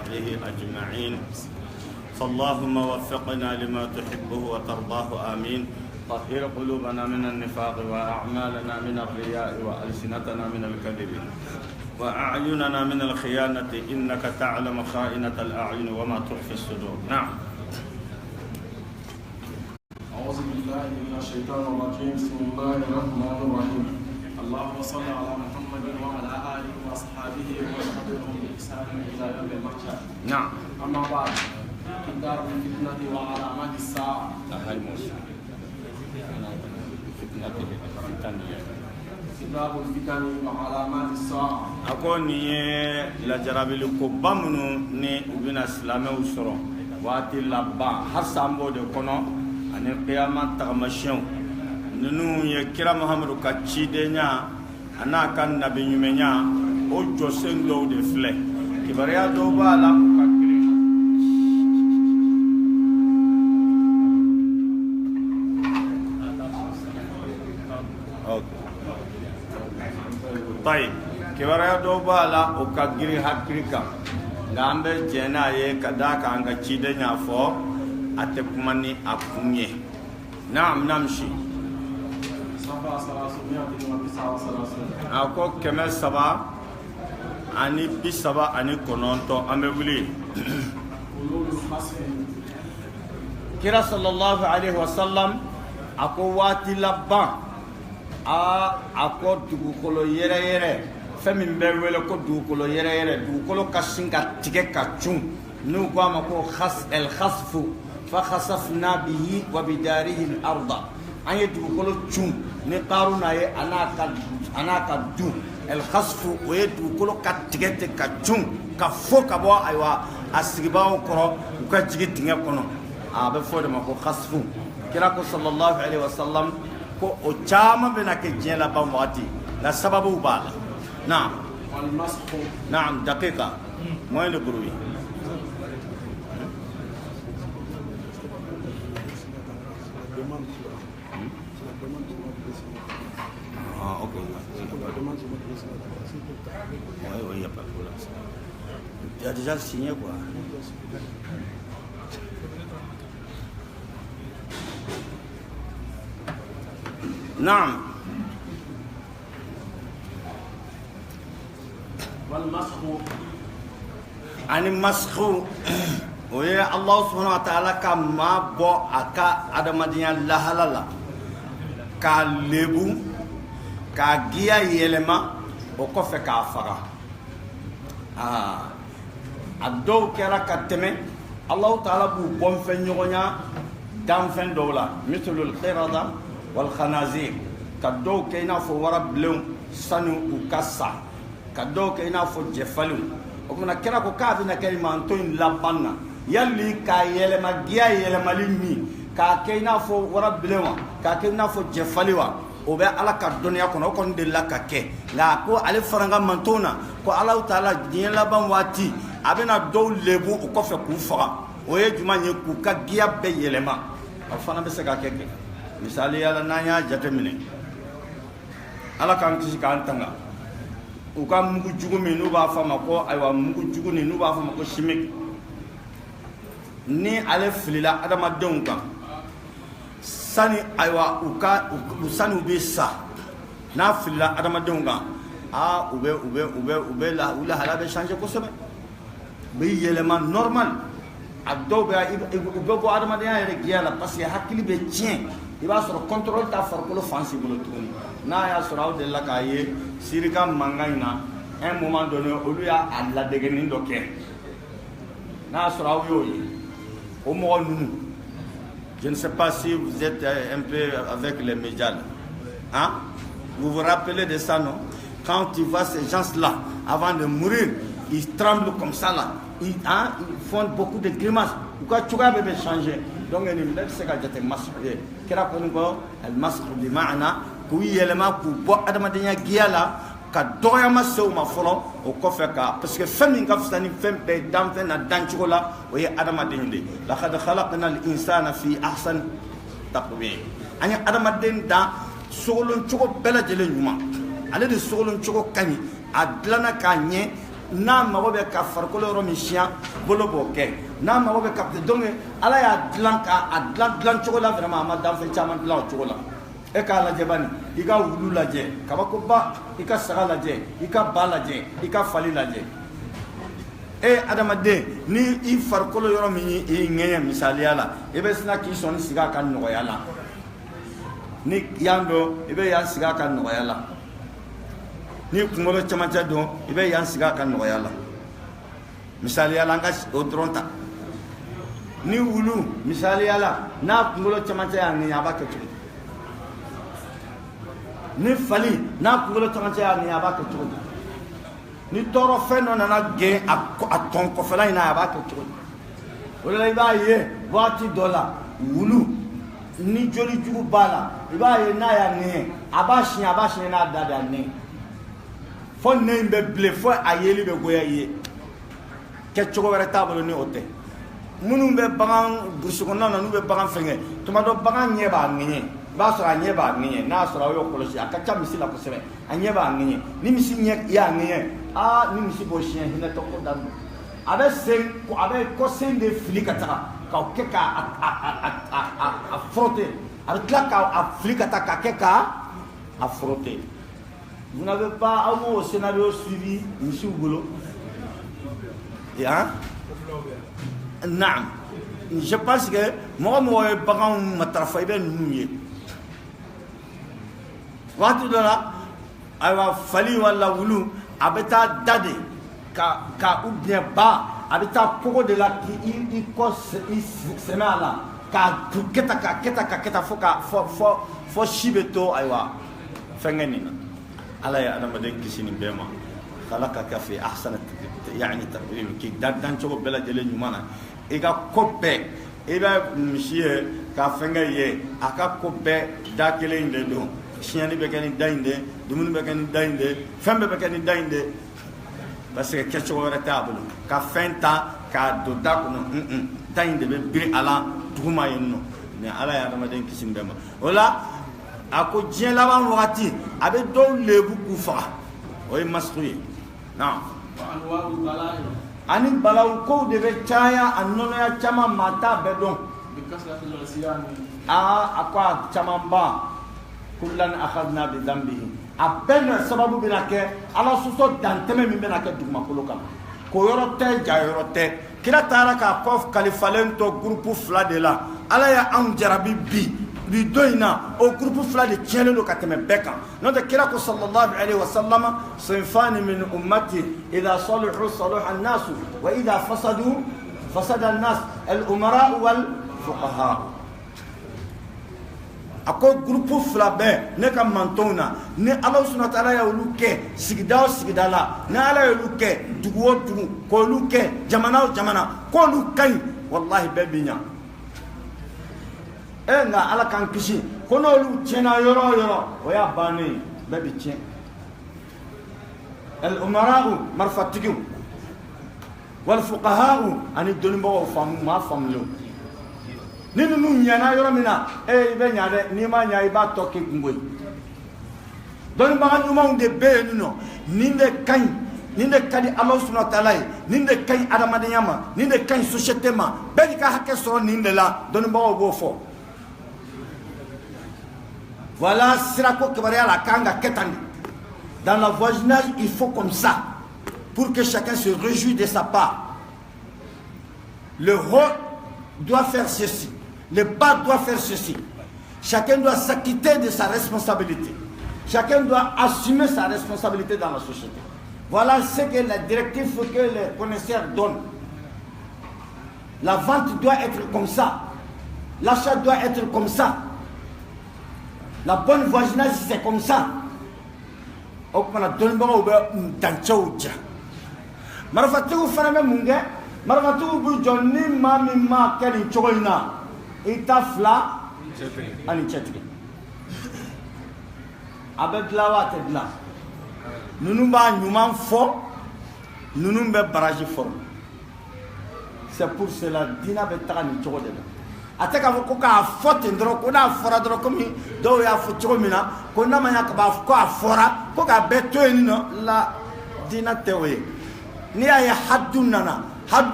وصحبه أجمعين. فاللهم وفقنا لما تحبه وترضاه آمين. طهر قلوبنا من النفاق وأعمالنا من الرياء وألسنتنا من الكذب وأعيننا من الخيانة إنك تعلم خائنة الأعين وما تخفي الصدور. نعم. أعوذ بالله من الشيطان الرجيم. بسم الله الرحمن الرحيم. اللهم صل على محمد وعلى آله وأصحابه وصحبه بإحسان إلى يوم المحشر. نعم. أما بعد، كتاب الفتنة وعلامات الساعة. هاي موسى. كتاب الفتن وعلامات الساعة. أكون لا جرابي لكوبامنو ني وبنا سلامه وسرو واتي لابا حسامبو de kono ani qiyamah tagamashon nunu ye kira muhammadu ka cide nya ana kan nabi nyumenya o josen do de fle kibariya do bala ka kire طيب kibariya do bala o ka giri hakrika ngambe jena ye kadaka anga cide nya fo ate kumani akunye. Naam, namshi ako keme saba ani bisaba ani kononto ambe wuli kira sallallahu alaihi wasallam ako wati labba ako dugukolo yere yere femi mbe wele ko dugukolo yere yere dugukolo kasinga tike kachun nu kwa mako khas el khasfu fa khasafna bihi wa bidarihi al arda an yedugukolo chun ni qaruna ye anaka du el khasfu wa yedugukolo katigete kachun ka fo ka bo aywa asigibawo koro ka jigi tinga kono abe fo de mako khasfu kira ko sallallahu alaihi wasallam ko o chama bena ke jela ba wati la sababu bala. نعم نعم دقيقة وين البروي اوكي oui, il n'y a pas de problème. Tu as déjà signé quoi? نعم. ani masxu o ye Allah subhanahu wa ta'ala ka ma bo aka adamadiya lahalala ka lebu ka giya yelema o kofe ka faga a dɔw kɛra ka tɛmɛ Allah ta'ala b'u bɔnfɛn ɲɔgɔnya danfɛn dɔw la mithlul qirada wal khanazir ka dɔw kɛ i n'a fɔ warabilenw sani u ka sa ka dɔw kɛ i n'a fɔ jɛfalenw o kumana kɛra ko k'a bɛna kɛ manto in laban na yali k'a yɛlɛma giya yɛlɛmali min k'a kɛ i n'a fɔ warabilen wa k'a kɛ i n'a fɔ jɛfali wa o bɛ ala ka dɔnniya kɔnɔ o kɔni delila ka kɛ nka ko ale fara n ka manto na ko Alahu Taala diɲɛ laban waati a bɛna dɔw lebu o kɔfɛ k'u faga o ye jumɛn ye k'u ka giya bɛɛ yɛlɛma o fana bɛ se ka kɛ misaliya la n'an y'a jateminɛ ala k'an kisi k'an tanga u ka mugu jugu min n'u b'a fɔ a ma ko ayiwa mugu jugu nin n'u b'a fɔ a ma ko chimique ni ale filila adamadenw kan sani ayiwa sani u bɛ sa n'a filila adamadenw kan u lahala bɛ changer kosɛbɛ u bɛ yɛlɛma normal a dɔw u bɛ bɔ adamadenya yɛrɛ giya la parce que hakili bɛ tiɲɛ i b'a sɔrɔ contrôle t'a farikolo fan si bolo tuguni n'a y'a sɔrɔ aw delila k'a ye sirika mankan in na un moment donné olu y'a ladegeni dɔ kɛ n'a y'a sɔrɔ aw y'o ye o mɔgɔ ninnu je ne sais pas si vous êtes un peu avec les médias là. Hein? Vous vous rappelez de ça, non? Quand tu vois ces gens-là avant de mourir ils tremblent comme ça là, ils font beaucoup de grimaces. Pourquoi tu vas changer? Donc il y a des masques qui racontent le masque de maana qui est le masque pour adamadenya giala ka doyama sew ma folo o kofe ka parce que femme nga fsani femme be dam fe na danchugo la o ye adamadenya de la khad khalaqna al insana fi ahsan taqwim ani adamaden da sogolon chugo bela jele nyuma ale de sogolon chugo kani adlana ka nye n'a mago bɛ ka farikolo yɔrɔ min siyan bolo b'o kɛ n'a mago bɛ ka donc ala y'a dilan k'a dilan cogo la vraiment a ma danfɛn caman dilan o cogo la e k'a lajɛ bani i ka wulu lajɛ kabakoba i ka saga lajɛ i ka ba lajɛ i ka fali lajɛ adamaden ni i farikolo yɔrɔ min i ŋɛɲɛ misaliya la i bɛ sina k'i sɔnni sigi a ka nɔgɔya la ni yan dɔn i bɛ yan sigi a ka nɔgɔya la ni kunkolo camancɛ dɔn i bɛ yan sigi a ka nɔgɔya la misaliya la an ka o dɔrɔn ta ni wulu misaliya la n'a kunkolo camancɛ y'a ŋɛɲɛ a b'a kɛ cogo ni fali n'a kunkolo camancɛ y'a ŋɛɲɛ a b'a kɛ cogo ni tɔɔrɔ fɛn dɔ nana gɛn a tɔn kɔfɛla in na a b'a kɛ cogo o de la i b'a ye waati dɔ la wulu ni joli jugu b'a la i b'a ye n'a y'a ŋɛɲɛ a b'a siɲɛ n'a da de a ŋɛɲɛ fo nɛ in bɛ bilen fo a yeli bɛ goya i ye kɛ cogo wɛrɛ t'a bolo ni o tɛ minnu bɛ bagan burusi kɔnɔna na n'u bɛ bagan fɛngɛ tuma dɔ bagan ɲɛ b'a ŋɛɲɛ i b'a sɔrɔ a ɲɛ b'a ŋɛɲɛ n'a sɔrɔ a y'o kɔlɔsi a ka ca misi la kosɛbɛ a ɲɛ b'a ŋɛɲɛ ni misi ɲɛ y'a ŋɛɲɛ ni misi b'o siɲɛ hinɛ tɔ ko daminɛ a bɛ kɔsen de fili ka taga k'aw kɛ k'a frotter a bɛ tila k'a fili ka taa k'a kɛ k'a frotter vous n'avez pas au scénario suivi misiw bolo naam je pense que mɔgɔ mɔgɔ ye baganw matarafa i bɛ ninnu ye waati dɔ la ayiwa fali wala wulu a bɛ taa da de ka ou bien ba a bɛ taa kogo de la k'i kɔ sɛmɛ a la k'a kɛ tan fo si bɛ to ayiwa fɛnkɛ nin na ala ye adamaden kisi nin bɛɛ ma k'ala ka kɛ fɛ ahsana yani taqwim k'i dan cogo bɛɛ lajɛlen ɲuman na i ka ko bɛɛ i bɛ misi ye k'a fɛnkɛ ye a ka ko bɛɛ da kelen in de don siɲɛni bɛ kɛ ni da in de dumuni bɛ kɛ ni da in de fɛn bɛɛ bɛ kɛ ni da in de parce que kɛcogo wɛrɛ t'a bolo ka fɛn ta k'a don da kɔnɔ da in de bɛ biri a la duguma yen nɔ mais ala ye adamaden kisi nin bɛɛ ma o la a ko diɲɛ laban wagati a bɛ dɔw lebu k'u faga o ye masiku ye naam ani balawu kow de bɛ caya a nɔnɔya caman maa t'a bɛɛ dɔn a ko a caman ba kullan akhadna bi dhanbihi a bɛɛ na sababu bɛna kɛ ala sɔsɔ dantɛmɛ min bɛna kɛ dugumakolo kan ko yɔrɔ tɛ ja yɔrɔ tɛ kira taara k'a kɔ kalifalen to groupe 2 de la ala ya anw jarabi bi don in na o groupe 2 de tiɲɛlen don ka tɛmɛ bɛɛ kan n'o tɛ kira ko sallallahu alaihi wa sallam sinfani min ummati idha saluhu salaha an-nas wa idha fasadu fasada an-nas al-umara wal fuqaha a ko groupe 2 bɛɛ ne ka mantonw na ni ala subhanahu wa ta'ala y'olu kɛ sigida o sigida la ni ala y'olu kɛ dugu o dugu k'olu kɛ jamana o jamana k'olu ka ɲi wallahi bɛɛ bi ɲa nka ala k'an kisi ko n'olu tiɲɛna yɔrɔ o yɔrɔ o y'a bannen ye bɛɛ bi tiɲɛ al-umara'u marifatigiw wal fuqaha'u ani dɔnnibagaw maa faamulenw ni ninnu ɲɛna yɔrɔ min na i bɛ ɲa dɛ n'i ma ɲa i b'a tɔ k'i kungo ye dɔnnibaga ɲumanw de bɛ yen nɔ nin de ka ɲi nin de ka di ala subhanahu wa ta'ala ye nin de ka ɲi adamadenya ma nin de ka ɲi société ma bɛɛ n'i ka hakɛ sɔrɔ nin de la dɔnnibagaw b'o fɔ voilà sirako kibaruya la kan ka kɛ tan de dans le voisinage il faut comme ça pour que chacun se réjouisse de sa part le haut doit faire ceci le bas doit faire ceci chacun doit s'acquitter de sa responsabilité chacun doit assumer sa responsabilité dans la société voilà ce que la directive que les connaisseurs donnent la vente doit être comme ça l'achat doit être comme ça la bonne voisinage c'est comme ça o kumana dɔnnibagaw bɛ dancɛw ja marifatigiw fana bɛ mun kɛ marifatigiw bɛ jɔ ni maa min ma kɛ nin cogo in na i ta fila ani cɛtigi a bɛ dilan wa a tɛ dilan ninnu b'a ɲuman fɔ ninnu bɛ baraji fɔlɔ c'est pour cela diinɛ bɛ taga nin cogo de la a tɛ k'a fɔ ko k'a fɔ ten dɔrɔn ko n'a fɔra dɔrɔn komi dɔw y'a fɔ cogo min na ko n'a ma ɲa ko a fɔra ko k'a bɛɛ to yen nɔ la diinɛ tɛ o ye ni ya haddu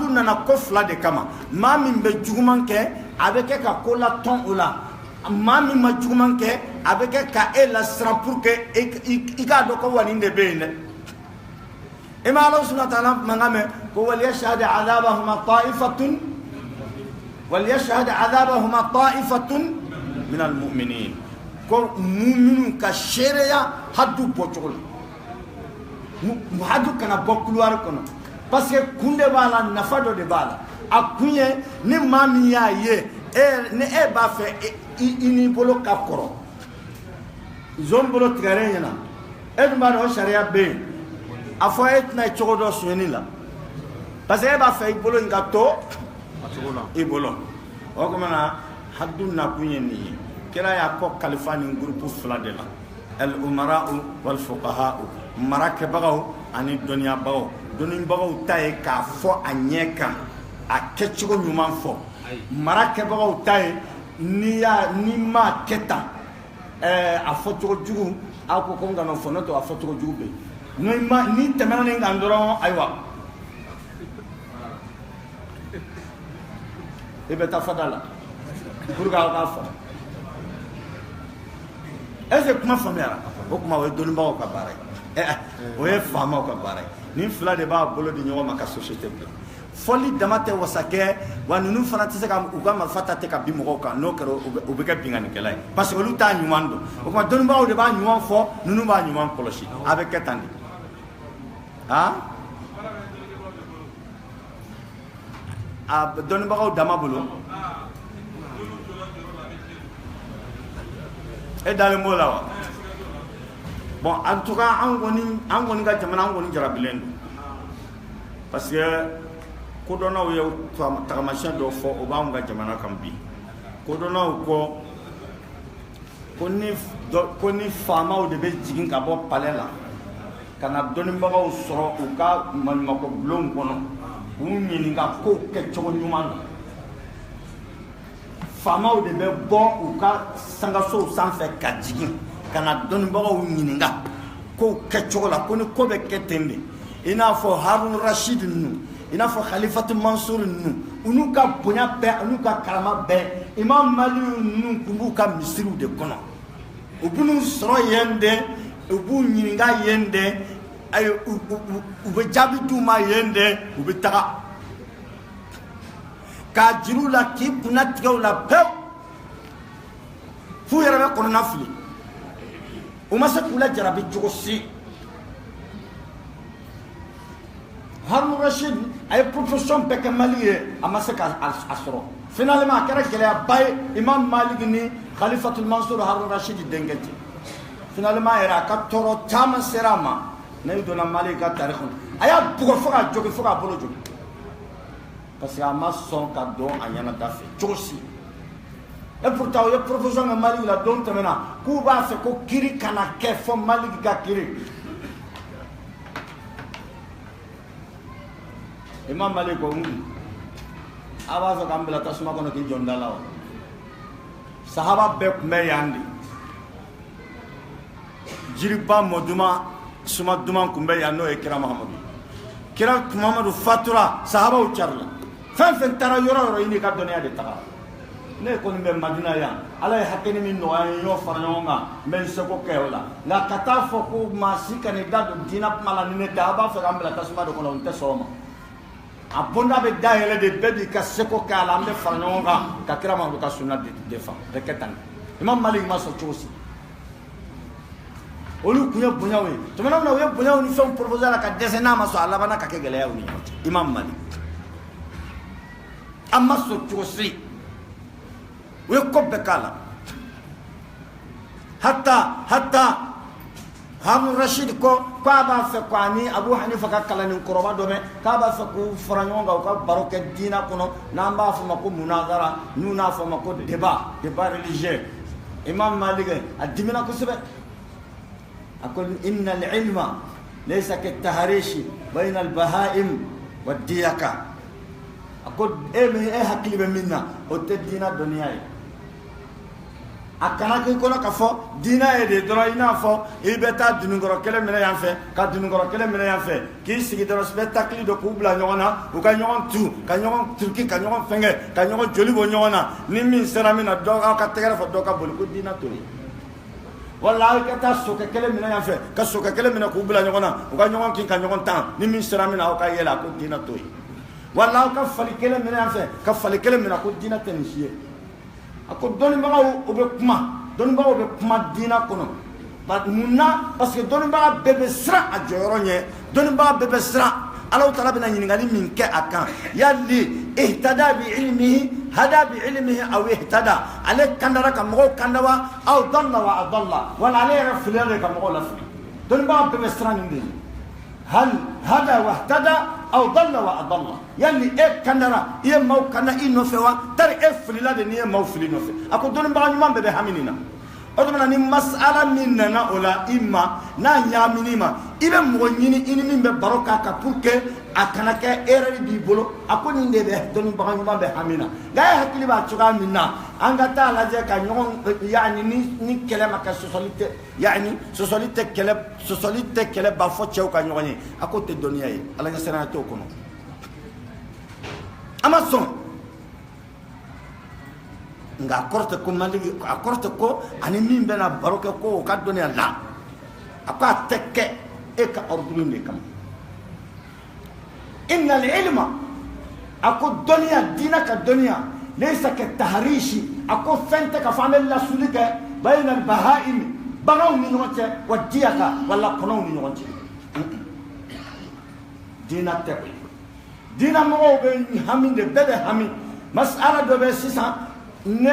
nana ko fila de kama maa min bɛ juguman kɛ a bɛ kɛ ka ko la tɔn o la maa min ma juguman kɛ a bɛ kɛ ka e lasiran pour que i k'a dɔn ko wa nin de bɛ yen dɛ i ma Ala subhanahu wa ta'ala mankan mɛn ko waliyashhad adhabahuma ta'ifatun min al-mu'minin ko mu'minun ka seereya haddu bɔcogo la haddu kana bɔ couloir kɔnɔ parce que kun de b'a la nafa dɔ de b'a la a kun ye ni maa min y'a ye ni e b'a fɛ i n'i bolo ka kɔrɔ zon bolo tigɛlen ɲɛna e dun b'a dɔn o sariya bɛ yen a fɔ e tɛna ye cogo dɔ sonyɛni la parce que e b'a fɛ i bolo in ka to i bolo o tuma na haddu nakun ye nin ye kira y'a kɔ kalifa nin groupe fila de la al-umara'u wal-fuqaha'u marakɛbagaw ani dɔnniyabagaw dɔnnibagaw ta ye k'a fɔ a ɲɛ kan a kɛcogo ɲuman fɔ marakɛbagaw ta ye ni ma kɛ tan a fɔcogo jugu aw ko ko n kana fɔ n'o tɛ a fɔcogo jugu bɛ yen ni tɛmɛna nin kan dɔrɔn ayiwa i bɛ taa fada la pour que aw k'a fɔ est-ce que kuma faamuyara o kuma o ye dɔnnibagaw ka baara ye o ye faamaw ka baara ye nin fila de b'a bolo di ɲɔgɔn ma ka société bila fɔli dama tɛ wasa kɛ wa ninnu fana tɛ se ka u ka marifa ta tɛ ka bin mɔgɔw kan n'o kɛra u bɛ kɛ bingannikɛla ye parce que olu t'a ɲuman dɔn o tuma dɔnnibagaw de b'a ɲuman fɔ ninnu b'a ɲuman kɔlɔsi a bɛ kɛ tan de a dɔnnibagaw dama bolo e dalen b'o la wa bon en tout cas an kɔni ka jamana an kɔni jarabilen don parce que kodɔnnaw ye tagamasiyɛn dɔ fɔ o b'anw ka jamana kan bi kodɔnnaw ko ni faamaw de bɛ jigin ka bɔ palais la ka na dɔnnibagaw sɔrɔ u ka maɲumako bulon kɔnɔ k'u ɲininka kow kɛcogo ɲuman na faamaw de bɛ bɔ u ka sangasow sanfɛ ka jigin ka na dɔnnibagaw ɲininka kow kɛcogo la ko ni ko bɛ kɛ ten de i n'a fɔ Harun Rashid ninnu i n'a fɔ Khalifatu Mansur ninnu u n'u ka bonya bɛɛ u n'u ka karama bɛɛ Imam Mali ninnu tun b'u ka misiriw de kɔnɔ u b'u sɔrɔ yen de u b'u ɲininka yen de u bɛ jaabi d'u ma yen de u bɛ taga k'a jir'u la k'i kunna tigɛ u la pewu f'u yɛrɛ bɛ kɔnɔna fili u ma se k'u la jarabi cogo si Harun Rashid a ye profession bɛɛ kɛ Mali ye a ma se k'a sɔrɔ finalement a kɛra gɛlɛyaba ye Imam Malik ni Khalifatul Mansur Harun Rashid denkɛ ten finalement yɛrɛ a ka tɔɔrɔ caman sera a ma ne donna Mali ka tarikh kɔnɔ a y'a bugɔ fo k'a jogin fo k'a bolo jogin parce que a ma sɔn ka dɔn a ɲɛna da fɛ cogo si et pourtant o ye profession kɛ Mali la don tɛmɛna k'u b'a fɛ ko kiri kana kɛ fɔ Mali ka kiri Imam Malik ko a b'a fɛ k'an bila tasuma kɔnɔ k'i jɔ n da la wa sahaba bɛɛ tun bɛ yan de jiriba mɔduma suma duman tun bɛ yan n'o ye kira Muhamadu fatura sahabaw carila fɛn fɛn taara yɔrɔ yɔrɔ i n'i ka dɔnniya de taga ne kɔni bɛ Madina yan Ala ye hakɛ min nɔgɔya n y'o fara ɲɔgɔn kan n bɛ n seko kɛ o la nka ka taa fɔ ko maa si ka n'i da don diinɛ kuma la ni ne tɛ a b'a fɛ k'an bila tasuma de kɔnɔ o n tɛ sɔn o ma a bonda bɛ dayɛlɛ de bɛɛ b'i ka seko kɛ a la an bɛ fara ɲɔgɔn kan ka kira Muhamadu ka sunna défend a bɛ kɛ tan Imam Malik ma sɔn cogo si olu kun ye bonyaw ye tuma min na u ye bonyaw ni fɛnw proposé a la ka dɛsɛ n'a ma sɔn a labanna ka kɛ gɛlɛyaw ni ɲɔgɔn cɛ Imam Malik a ma sɔn cogo si u ye ko bɛɛ k'a la hatta Harun Rashid ko a b'a fɛ ko ani Abu Hanifa ka kalanden kɔrɔba dɔ bɛ k'a b'a fɛ k'u fara ɲɔgɔn kan u ka baro kɛ diinɛ kɔnɔ n'an b'a fɔ ma ko munazara n'u n'a fɔ ma ko débat religieux Imam Malik a dimina kosɛbɛ a ko inna al-ilma laysa ka-tahrishi bayna al-baha'im wa-diyaka a ko e hakili bɛ min na o tɛ diinɛ dɔnniya ye akana ke kono ka fo dina e de doro ina fo e beta dunugoro kele mena yan fe ka dunugoro kele mena yan fe ki sigi doro spectacle do kubla nyona u ka nyon tu ka nyon turki ka nyon fenge ka nyon joli bo nyona ni min sera mina do ka tegere fo do ka bol ko dina to wallahi ka ta soka kele mena yan fe ka soka kele mena kubla nyona u ka nyon kin ka nyon tan ni min sera mina o ka yela ko dina to wallahi ka fali kele mena yan fe ka fali kele mena ko dina tenisiye ako doni baga obe kuma dina kono ba munna parce que doni baga bebe sra a joro nye doni baga bebe sra Allah taala bina nyingali min ke akan yalli ihtada bi ilmihi hada bi ilmihi aw ihtada ale kandara ka mo kandawa aw dalla wa adalla wala ale rafilale ka mo lafi doni baga bebe sra nindi hal hada wa ihtada aw dalla wa adalla yalli kandara ye maw kana ino fewa tar flila de ni maw flino fe ako don ba nyuma bebe haminina odumana ni mas'ala minna na ola imma na nyaminima ibe mo nyini ini min be baroka ka pour que akana ke erreur di bolo ako ni ndebe don ba nyuma be hamina ga hakili ba chuga minna anga ta la je ka nyon yani ni kelema ka société yani société kele ba fo chew ka nyoni ako te donia yi ala nga sena to kono Amazon nga korte ko maligi akorte ko ani min bena baroke ko ka donia la aka tekke e ka ordulu ne kam inna al-ilma ako donia dina ka donia laysa ka tahrishi ako fente ka famel la sulika bayna al-bahaim bagaw ni ñote wa diyaka wala kono ni ñote dina te dina mo be haminde bebe hami mas'ala do be sisa ne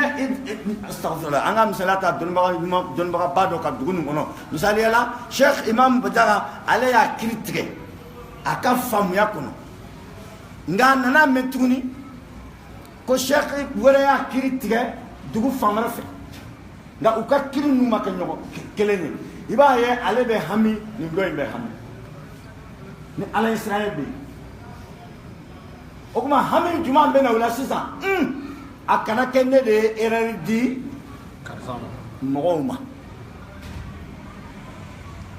astaghfirullah anga misalata don baga bado ka dugunu kono misali ala Sheikh Imam Badara alaya critique aka famu yakono nga nana metuni ko Sheikh wala ya critique dugu famara fe nga uka kiri numa ka nyogo kelene iba ye ale be hami ni do be hami ni ala Israel be okuma hami juma be na wala sisa akana kenne de eradi karzama mogoma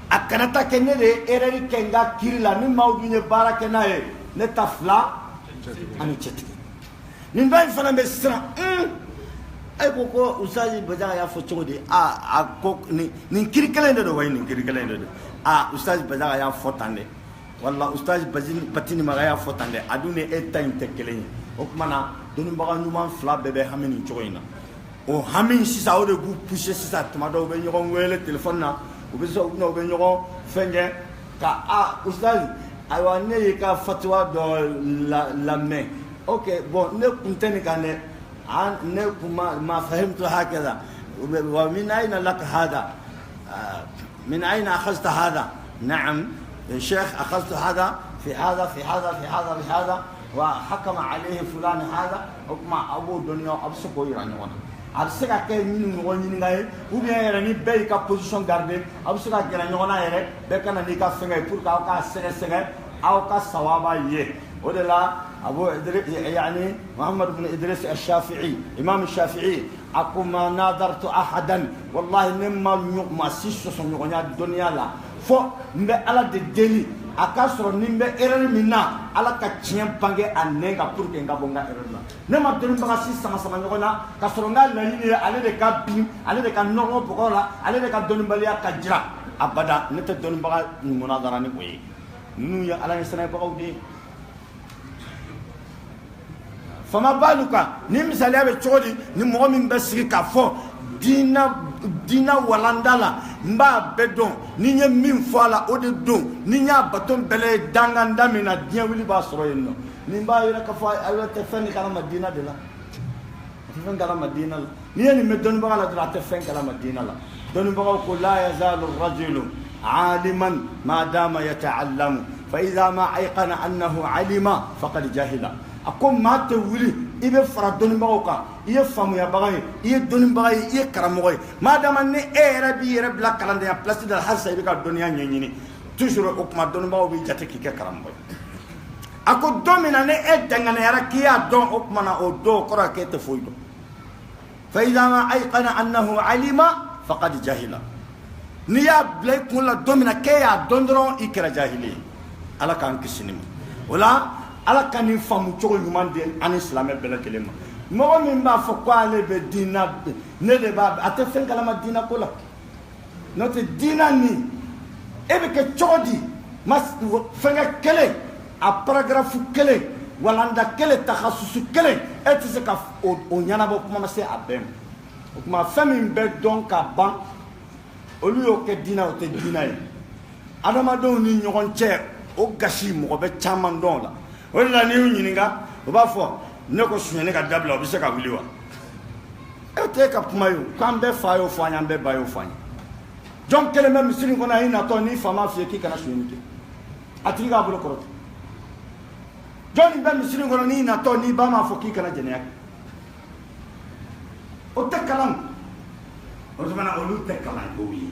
akana ta kenne de eradi kenga kirila ni mawdu ne baraka na e ne tafla ani cheti ni ba fana be sira ay ko usaji bajaga ya fo chodi ko ni kirikele ndo way ni kirikele ndo usaji bajaga ya fo tande walla usaji batini maga ya fo tande adune e tan tekele o mana doni baga nyuma fla bebe hamini choina o hamin sisa o de bu pousser sisa tomado be nyogon wele telephone na o be so no be nyogon fenge ka usaji aywa ne ka fatwa do la main okay bon ne kunteni kane ما فهمت هكذا ومن أين لك هذا من أين أخذت هذا نعم الشيخ أخذت هذا في هذا في هذا في هذا في هذا وحكم عليه فلان هذا وما أبو دنيا أبسكوا يعني وانا أبسكا كي من نغني نغاي وبيا يعني بيكا position garder أبسكا كي نغنا يره بكنا نيكا فينغ pour كا سنة أو كا سوابا يه ودلا أبو إدريس يعني محمد بن إدريس الشافعي إمام الشافعي أكو ما ناظرت أحدا والله نما ما سيسو سنغنيا الدنيا لا فو مبه على الدليل أكاسر نمبه إيرر منا على كتشيم بانجي أنينغا pour que nga bonga إيرر لا نما دون بغا سيس sama sama ngona kasronga la ni ale de ka bim ale de ka nongo pokola ale de ka don balia ka jira abada nete don baga munadara ni koy nu ya ala ni sana bagaw de fama baluka ni misali abe chodi ni mo min basiri ka fo dina walandala mba bedon ni nye min fo ala o de don ni nya baton bele danganda mina dia wili ba soro yenno ni mba yira ka fo ala te fen kala madina de la te fen kala madina la ni ni me don ba ala de la te fen kala madina la don ba ko la yazalu ar-rajulu aliman ma dama yata'allamu fa idha ma ayqana annahu alima faqad jahila ako mate wuli ibe fara doni bagoka iye famu ya bagay iye doni bagay iye karamoy madama ne era bi era bla kalande ya place de hasa ibe ka doni ya nyenyini toujours o kuma doni bago bi jate ki ke karamoy ako domina ne e dangane yara ki ya don o kuma na o do kora ke te foido فإذا ما أيقن أنه علم فقد جهل نيا بلاي كولا دومنا كيا دوندرون إكرا جاهلي على كان كسينما ولا على كان يفهم تقول يمان دي أن الإسلام بلا كلمة ما من ما فقوا على بدينا نلبا أتفهم كلام الدين كله نوت دينا ني إبك تشودي ما فنجا كله أبراغراف كله ولا عند كله تخصص كله أتسك أونيانا بكم ما سي أبهم وكما فمن بدون كابان أولو كدينا وتدينا أنا ما دوني نيون شيء أو غشيم أو بتشامان دولا ولا نيو نينغا وبافو نكو سنيني كدابلا وبيسكا وليوا أتيك أبمايو كم بفايو فاني أم ببايو فاني جون كلمة مسلم كنا هنا توني فما في كي كنا سنيني أتيك أبلو كروت جون بام مسلم كنا هنا توني بام أفكي كنا جنياك أتكلم وزمان أولو تكلم بوي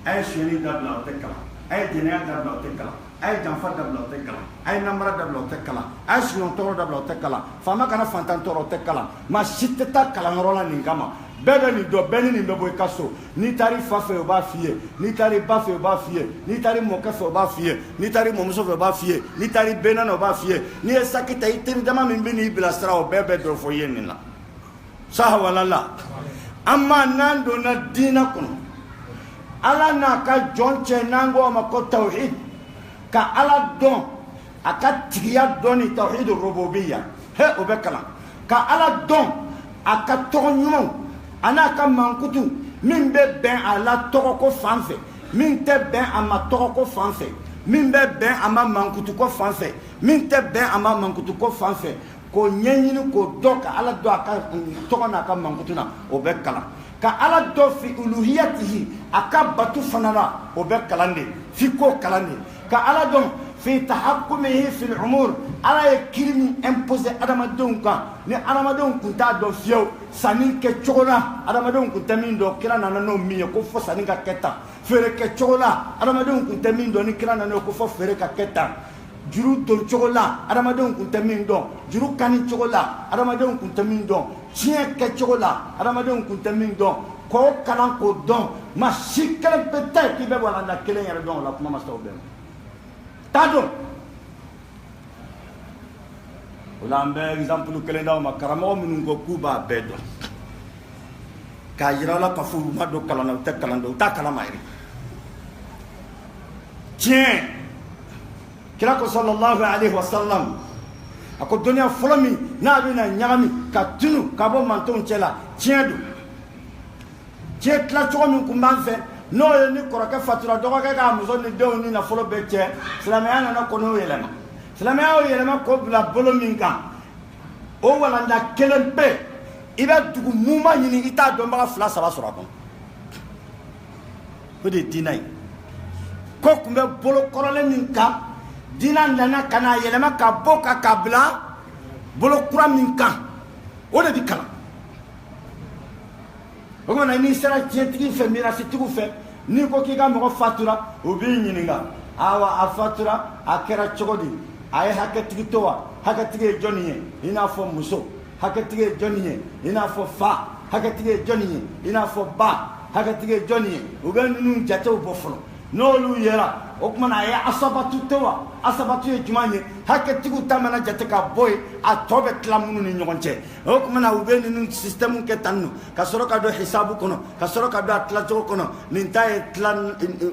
أي سنيني دابلا أتكلم أي جنياك دابلا أتكلم أي جنفر دابلا أتكلم أي نمرة دابلا أتكلم أي سنون تورو دابلا أتكلم فما كنا فانتان تورو أتكلم ما شتتا كلام رولا نينغاما bɛɛ ni dɔ bɛɛ ni bɛ bɔ i ka so n'i taari fa fɛ o b'a f'i ye n'i taari ba fɛ o b'a f'i ye n'i taari mɔkɛ fɛ o b'a f'i ye n'i taari mɔmuso fɛ o b'a f'i ye n'i taari bɛnna o b'a f'i ye n'i ye saki ta i teri dama min bɛ n'i bilasira o bɛɛ bɛ dɔ fɔ i ye nin la sahawalala amma n'an donna diinɛ kɔnɔ ala n'a ka jɔn cɛ n'an ko a ma ko tawhid ka ala dɔn a ka tigiya dɔn ni tawhid rububiya he o bɛ kalan ka ala dɔn a ka tɔgɔ ɲumanw ana ka mankutu min bɛ bɛn a la tɔgɔ ko fan fɛ min tɛ bɛn a ma tɔgɔ ko fan fɛ min bɛ bɛn a ma mankutu ko fan fɛ min tɛ bɛn a ma mankutu ko fan fɛ k'o ɲɛɲini k'o dɔn ka ala dɔn a ka tɔgɔ n'a ka mankutu na o bɛ kalan ka ala dɔn fi uluhiyatihi a ka batu fana na o bɛ kalan de fi k'o kalan de ka ala dɔn fi tahakkumihi fil umur ala ye kiri min imposé adamadenw kan ni adamadenw kun t'a dɔn fiyewu sanni kɛ cogo la adamadenw kun tɛ min dɔn kira nana n'o min ye ko fɔ sanni ka kɛ tan feere kɛ cogo la adamadenw kun tɛ min dɔn ni kira nana ko fɔ feere ka kɛ tan juru don cogo la adamadenw kun tɛ min dɔn juru kani cogo la adamadenw kun tɛ min dɔn tiɲɛ kɛ cogo la adamadenw kun tɛ min dɔn k'o kalan k'o dɔn maa si kelen pe tɛ k'i bɛ walanda kelen yɛrɛ dɔn o la kuma ma se o bɛɛ ma t'a dɔn o la an bɛ exemple kelen d'aw ma karamɔgɔ minnu ko k'u b'a bɛɛ dɔn k'a yira la k'a fɔ u ma don kalan na u tɛ kalan dɔn u t'a kalama yɛrɛ tiɲɛ kira ko sallallahu alaihi wasallam a ko dɔnniya fɔlɔ min n'a bɛna ɲagami ka tunu ka bɔ mantonw cɛ la tiɲɛ don tiɲɛ tila cogo min kun b'an fɛ n'o ye ni kɔrɔkɛ fatura dɔgɔkɛ k'a muso ni denw ni nafolo bɛɛ cɛ silamɛya nana ko n'o yɛlɛma silamɛya y'o yɛlɛma k'o bila bolo min kan o walanda kelen pe i bɛ dugu muma ɲini i t'a dɔnbaga 2 3 sɔrɔ a kɔnɔ o de ye diinɛ ye ko tun bɛ bolo kɔrɔlen min kan diinɛ nana ka n'a yɛlɛma ka bɔ ka k'a bila bolo kura min kan o de bɛ kalan o kuma n'i sera diɲɛtigi fɛ mirasitigiw fɛ n'i ko k'i ka mɔgɔ fatura o b'i ɲininka awa a fatura a kɛra cogo di a ye hakɛtigi to wa hakɛtigi ye jɔnni ye i n'a fɔ muso hakɛtigi ye jɔnni ye i n'a fɔ fa hakɛtigi ye jɔnni ye i n'a fɔ ba hakɛtigi ye jɔnni ye u bɛ ninnu jatew bɔ fɔlɔ n'olu yera o kuma na a ye asabatu to wa asabatu ye jumɛn ye hakɛtigiw ta mana jate ka bɔ yen a tɔ bɛ tila minnu ni ɲɔgɔn cɛ o kuma na u bɛ ninnu système kɛ tan nɔ ka sɔrɔ ka don hisabu kɔnɔ ka sɔrɔ ka don a tilacogo kɔnɔ nin ta ye tila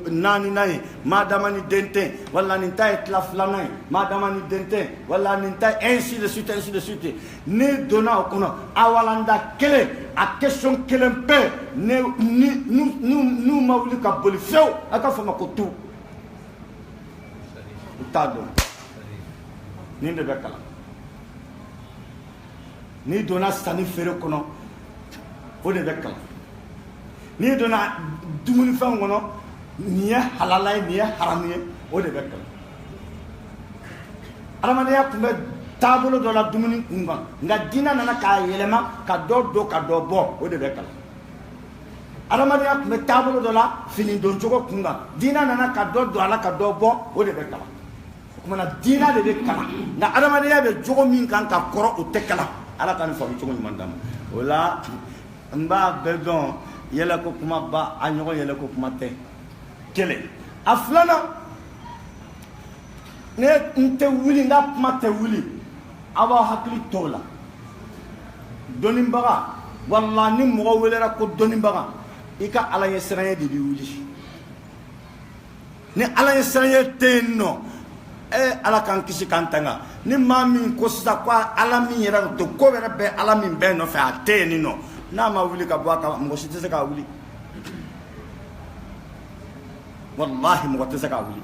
4nan ye maa dama ni den tɛ wala nin ta ye tila 2nan ye maa dama ni den tɛ wala nin ta ye ainsi de suite ni donna o kɔnɔ a walanda kelen a question kelen pe n'u ma wuli ka boli fiyewu a ka fɔ ma ko tu u t'a dɔn nin de bɛ kalan n'i donna sanni feere kɔnɔ o de bɛ kalan n'i donna dumunifɛnw kɔnɔ nin ye halala ye nin ye haramu ye o de bɛ kalan adamadenya tun bɛ taabolo dɔ la dumuni kun kan nka diinɛ nana k'a yɛlɛma ka dɔ don ka dɔ bɔ o de bɛ kalan adamadenya tun bɛ taabolo dɔ la fini don cogo kun kan diinɛ nana ka dɔ don a la ka dɔ bɔ o de bɛ kalan o kumana diinɛ de bɛ kalan nka adamadenya bɛ jogo min kan ka kɔrɔ o tɛ kalan ala ka nin faamu cogo ɲuman d'an ma o la mba bedon yela ko kuma ba anyo yela ko kuma te kele aflana ne nte wuli nga kuma te wuli aba hakli tola donin baga wallahi ni mo welera ko donin baga ika ala yesranye di wuli ni ala yesranye tenno ala kan kisi kantanga ni mami ko sa kwa ala min yera to ko bere be ala min be no fa teni no na ma wuli ka bwa ka mo site ka wuli wallahi mo wata ka wuli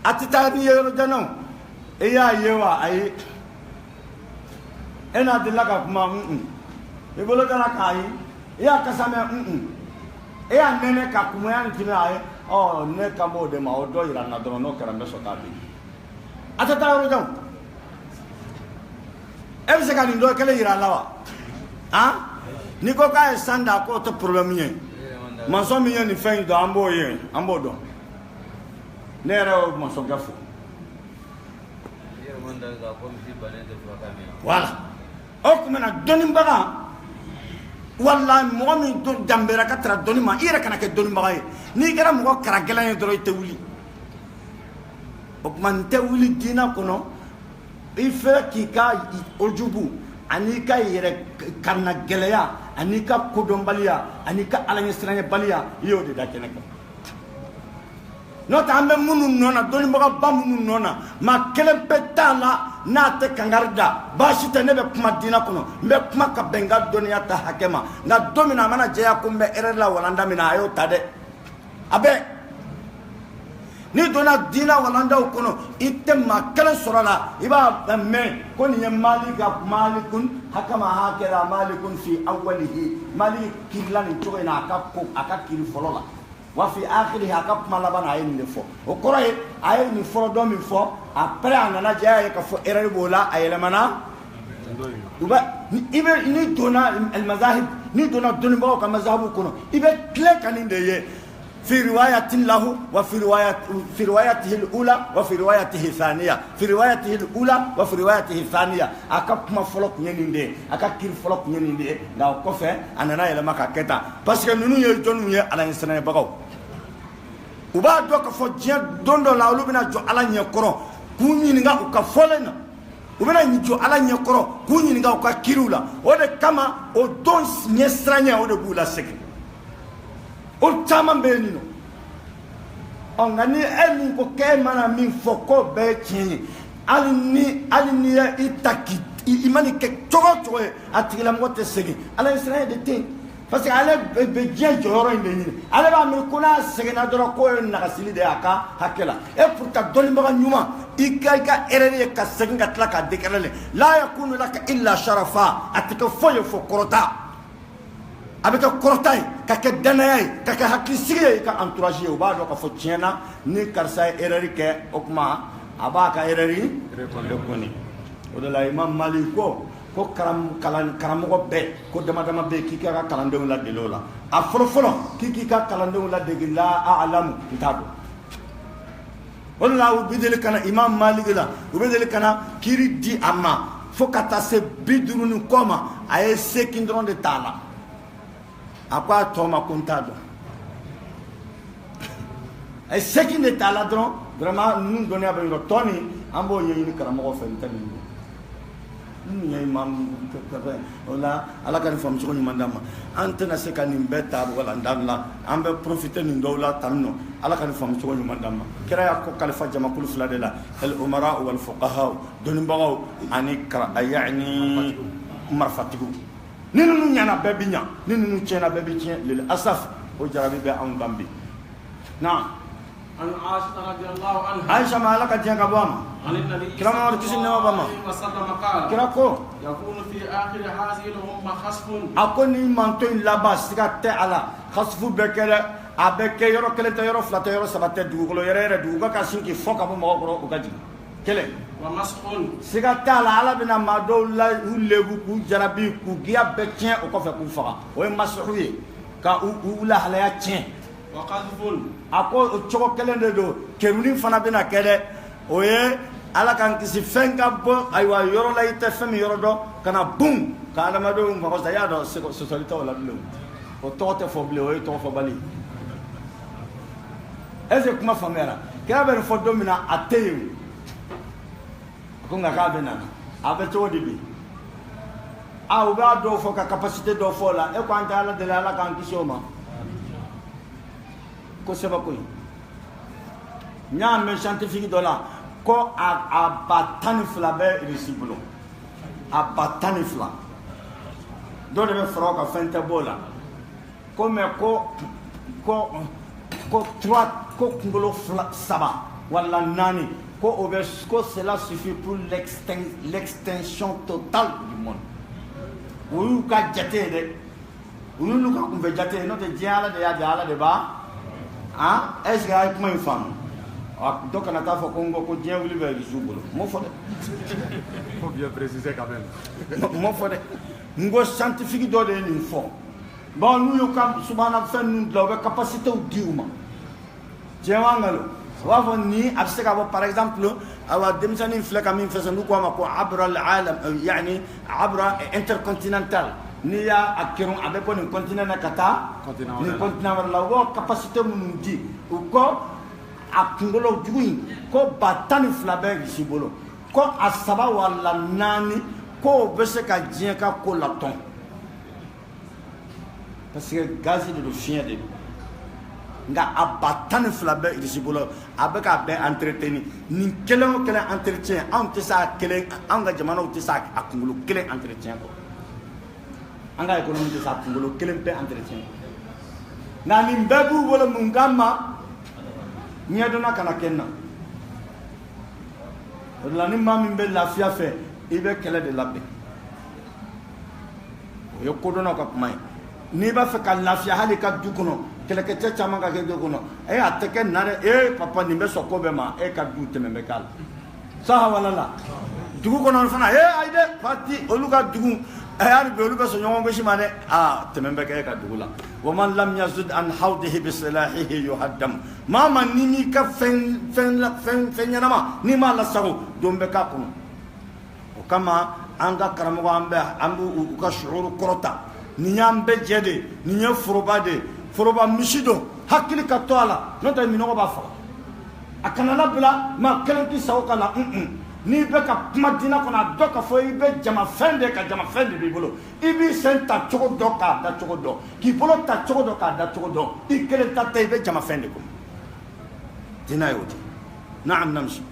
atita ni yero jano ya yewa ai ena de la ka kuma e bolo kana kai ya kasame ya nene ka kuma ya ni ai oh ne ka mo de ma odo ira na do no kara me so ta bi atata ro jam e se ka ni do kele ira lawa ni ko ka sanda ko to problem yen man so mi yen ni fen do ambo do ne ra o man so gafo wala o kuma na donim baga wallahi mo mi do jambera ka tra donima ira kana ke donim baga ni gara mo kara gelan doro te wuli o man te wuli dina kono il fait ki ka ojubu ani ka yere karna gelaya ani ka kodombalia ani ka alanya siranya balia yo de dakene ka no tambe munu nona donim baga bamunu nona ma kelen petala na te kangarda bashi te nebe kuma dina kono mbe kuma ka benga doniya ta hakema na domina mana jeya kumbe erela walanda mina ayo tade abe ni dona dina walanda kono itte ma kala sorala iba me koni ya malika malikun hakama hakira malikun fi awwalihi malik kilani to ina akapko akakiri folola wa fi akhirihi akap malabana ayin ne fo o koray ayin ni fo do mi fo après anana jaya ka fo erere bola ayele mana uba ibe ni dona al mazahib ni dona dunba ka mazhabu kono ibe kle kaninde ye في رواية له في روايته الأولى وفي روايته الثانية في روايته الأولى وفي روايته الثانية أكاك ما فلوك ينيندي أكاك كير فلوك ينيندي لا كوفة أنا نايل ما كاكتا بس كنونو يجونو على إنسان يبغوا وبعد دوك فجأة دوندو لاولو بنا جو على نيكرو كوني نيجا وكفولنا وبنا نيجو على نيكرو كوني نيجا وككيرولا وده كما ودون نيسرانيا وده بولا سكين o taman be ni no on ngani eni ko ke mana min foko be chin alini ya itaki imani ke chogo atigila mote segi ala israel de tin parce que ala be je joro inde ni ala ba mi kuna segi na doro ko na gasili de aka hakela e pourta doli mbaga nyuma ikaika erere ka segi ngatla ka dekerele la yakunu laka illa sharafa atika foyo fo korota abeka korotay kake danay kake hakisiye ka entourage o ba do ka fo tiena ni karsa ereri ke okma abaka ereri rekoni o de la imam maliko ko karam ko be ko dama be ki ka kalande la de lola a folo ki ka kalande la de la a'lam kitabo wala ubidel kana imam malik la ubidel kana kiri di amma fo kata se bidurunu koma ay sekindron de tala apa toma contado ay sekin de tala dron vraiment nous donner avec le toni ambo yini karamo fentani ni imam wala ala kan fam ci ko ni mandama antena se kan mbeta wala ndalla ambe profiter ni dawla tanno ala kan fam ci ko ni mandama kira ya ko khalifa jama kul fladela al umara wal fuqaha don bagaw ani kra yani marfatigu ninu nyana bebinya ninu chena bebinya lil asaf o jarabi be am bambi na an aisha radhiyallahu anha aisha malaka jenga bama kila ma kisi ne bama kila ko yakunu fi akhir hadhihi al-umma khasfun akoni manto labas tikate ala khasfu bekere abeke yoro kele to yoro flata yoro sabate dugolo yere duga kasinki foka mo goro ugaji kele wa mas'un sigata la ala bina mado la ulebu ku jarabi ku giya betien o ko fe ku faka o mas'uye ka ula halaya tien wa qadfun ako choko kelende do keruni fana bina kede o ye ala kan kisi fenga bo aywa yoro la ite femi yoro do kana bum Quand on m'a dit on va se dire dans ce solitaire là bleu. Au torte faut bleu et torte faut bali. Est-ce que comment faire là? Qu'il y a une photo mina athée. Qu'on a gardé nana. Avec tout début. Ah ou bien d'autres faut capacité d'autres faut là. Et quand on a de la quand qui chôme. Quoi c'est pas quoi? N'y a un scientifique de là. Ko a batani flabe irisibulo a batani fla do de fro ka fente bola ko me ko trois ko ngolo fla saba wala nani ko obes ko cela suffit pour l'extinction totale du monde ou ka jate de ou ka kumbe jate no de diala de ya diala de ba ah est-ce que ay kuma femme donc on a fait Congo que Dieu voulait vers le jour. Mon frère. Faut bien préciser quand même. Mon frère. Nous scientifique donner une forme. Bon nous yo kam subhana fait nous la capacité au diuma. Dieu angalo. Wa vonni abseka par exemple awa demsani fleka min fesa nous quoi ma ko abra al alam yani abra intercontinental. Ni ya akiron avec un continent kata. Ni continent la wa capacité mun di ou ko a kungolo jugu ko batani flabe sibolo ko asaba wala nani ko bese ka dien ka ko la ton parce que gaz de chien de nga abatani flabe sibolo abeka be entretenir ni kelen entretien on te sa kelen anga jamano te sa akungolo kelen entretien ko anga économie te sa akungolo kelen pe entretien na ni mbebu wala mungama Niadona kana kenna. La ni mami be lafia fe ibe kele de labbe. Yo kodona ka kumai. Ni ba fe ka lafia hali ka dukuno kele ke chacha manga ke dukuno. Ateke nare papa ni be sokobe ma ka du tembe kala. Saha wala la. Dugu kono fana aide pati oluga dugu ayar be oluga so nyongo shimane tembe ka dugu la. ومن لم يزد عن حوضه بسلاحه يهدم ما من نيمي فن ينما نيما لسرو دوم بكاكم وكما عند كرمو امبو كشعور كروتا نيام بجدي نيام فروبا مشيدو حقلي كتوالا نتا مينو بافا akana bla ma kelenti sawkala ni be ka madina kona doka fo ibe jama fende bi bolo ibi senta chogo doka da chogo do ki bolo ta chogo doka da chogo do ikele ta te be jama fende ko dina yoti na'am namshi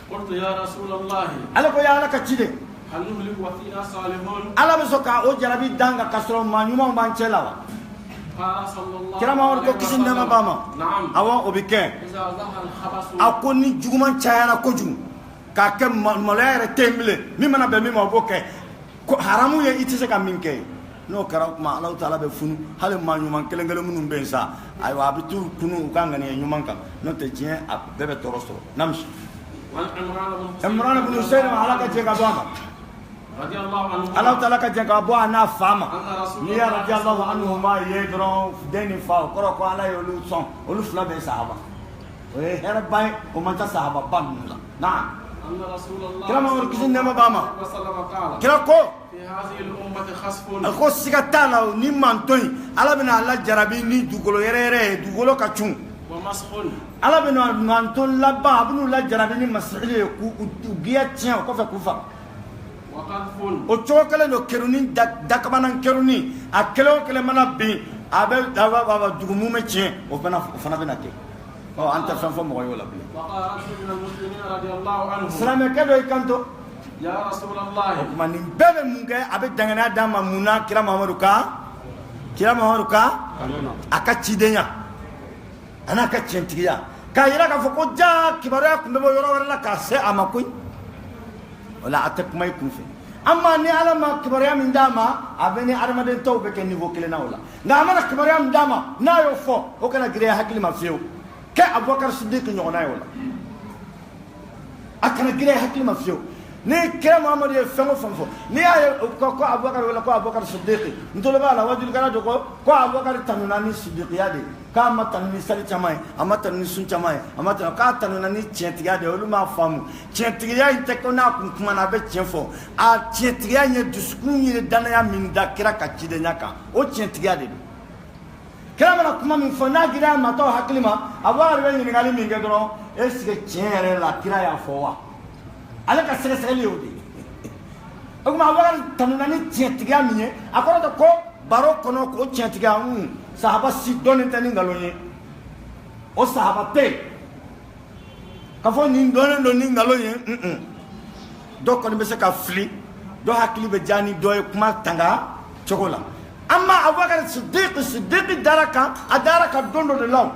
qultu ya rasulullah ala ko ya ala ka chide hal nuhlik wa fina salihun ala be soka o jarabi danga kasro ma nyuma ban chelawa kira ma ko kisin dama bama na'am awa obike iza zahal khabasu akoni juguman chayana ko jugu ka ke molere temble mi mana be mi mo boke ko haramu ye itise ka minke no kara ma Allah taala be funu hale ma nyuma kelengele munum be sa ay wa bitu kunu ka ngani nyuma kan no te jien a bebe torosto namshi wal imran ibn husayn ala ka je ka bama radiyallahu anhu Allah taala ka je ka bo ana fama ni ya radiyallahu anhu ma ye dron deni fa ko ko ala yo lu son olu fla be sahaba we hera bay o manta sahaba ban na أن رسول الله كلام أمر كذين نما باما وسلم قال كلا كو في هذه الأمة خسف أكو سكتانا نيمان توي على بنا الله جرابي ني دوغلو يري دوغلو كاتشون ومسخ على بنا نانتون لبا بنو الله جرابي ني مسخلي كو غيا تيان كو فكوفا وقذف وتوكل لو كيروني دكمانان كيروني اكلو كلمنا بي ابل دابا بابا دوغمو متين وفنا بنا كي أنت فهم ويولا بلي. وقال رجل من المسلمين رضي الله عنه. سلام كذا يكانتو. يا رسول الله. ما نبغى مونجا أبي دعنا دام منا كلا مامروكا أكتشيديا أنا كتشنتيا كايرا كفوكو جا كبارا كمبو يورا ولا كاسة أماكوي ولا أتك ما يكون في أما ني على ما كبارا من داما أبني أرمدن تو بكني فوكلنا ولا نعمل كبارا من داما نايو فو وكنا غريا هكلي ما فيو كأبو بكر الصديق يغنى ولا أكنا جري حكي ما فيه ni kira Muhammad ye fengo fenfo ni ay ko Abubakar wala ko Abubakar Siddiq ntolo bala wajul kana do ko Abubakar tanuna ni Siddiq yade ka matan ni sali chamay amatan ni sun chamay amatan ka tanuna ni tientiga de olu ma famu tientiga inte ko na kuma na be tienfo a tientiga nye duskun ni dana ya min da kira ka cide nyaka o tientiga de kira mana kuma min fo na gira ma to haklima Abubakar be ni ngali min ge doro eske tiere la kira ya fo wa ala ka sere sere liodi o kuma Abubakar tanuna ni tientiga minye akoro to ko baro kono ko tientiga sahaba si donen tani ngalonye o sahaba te kafo ni donen do ni ngalonye do ko be se ka fli do hakili be jani do kuma tanga chokola amma Abubakar Siddiq daraka adaraka dondo de law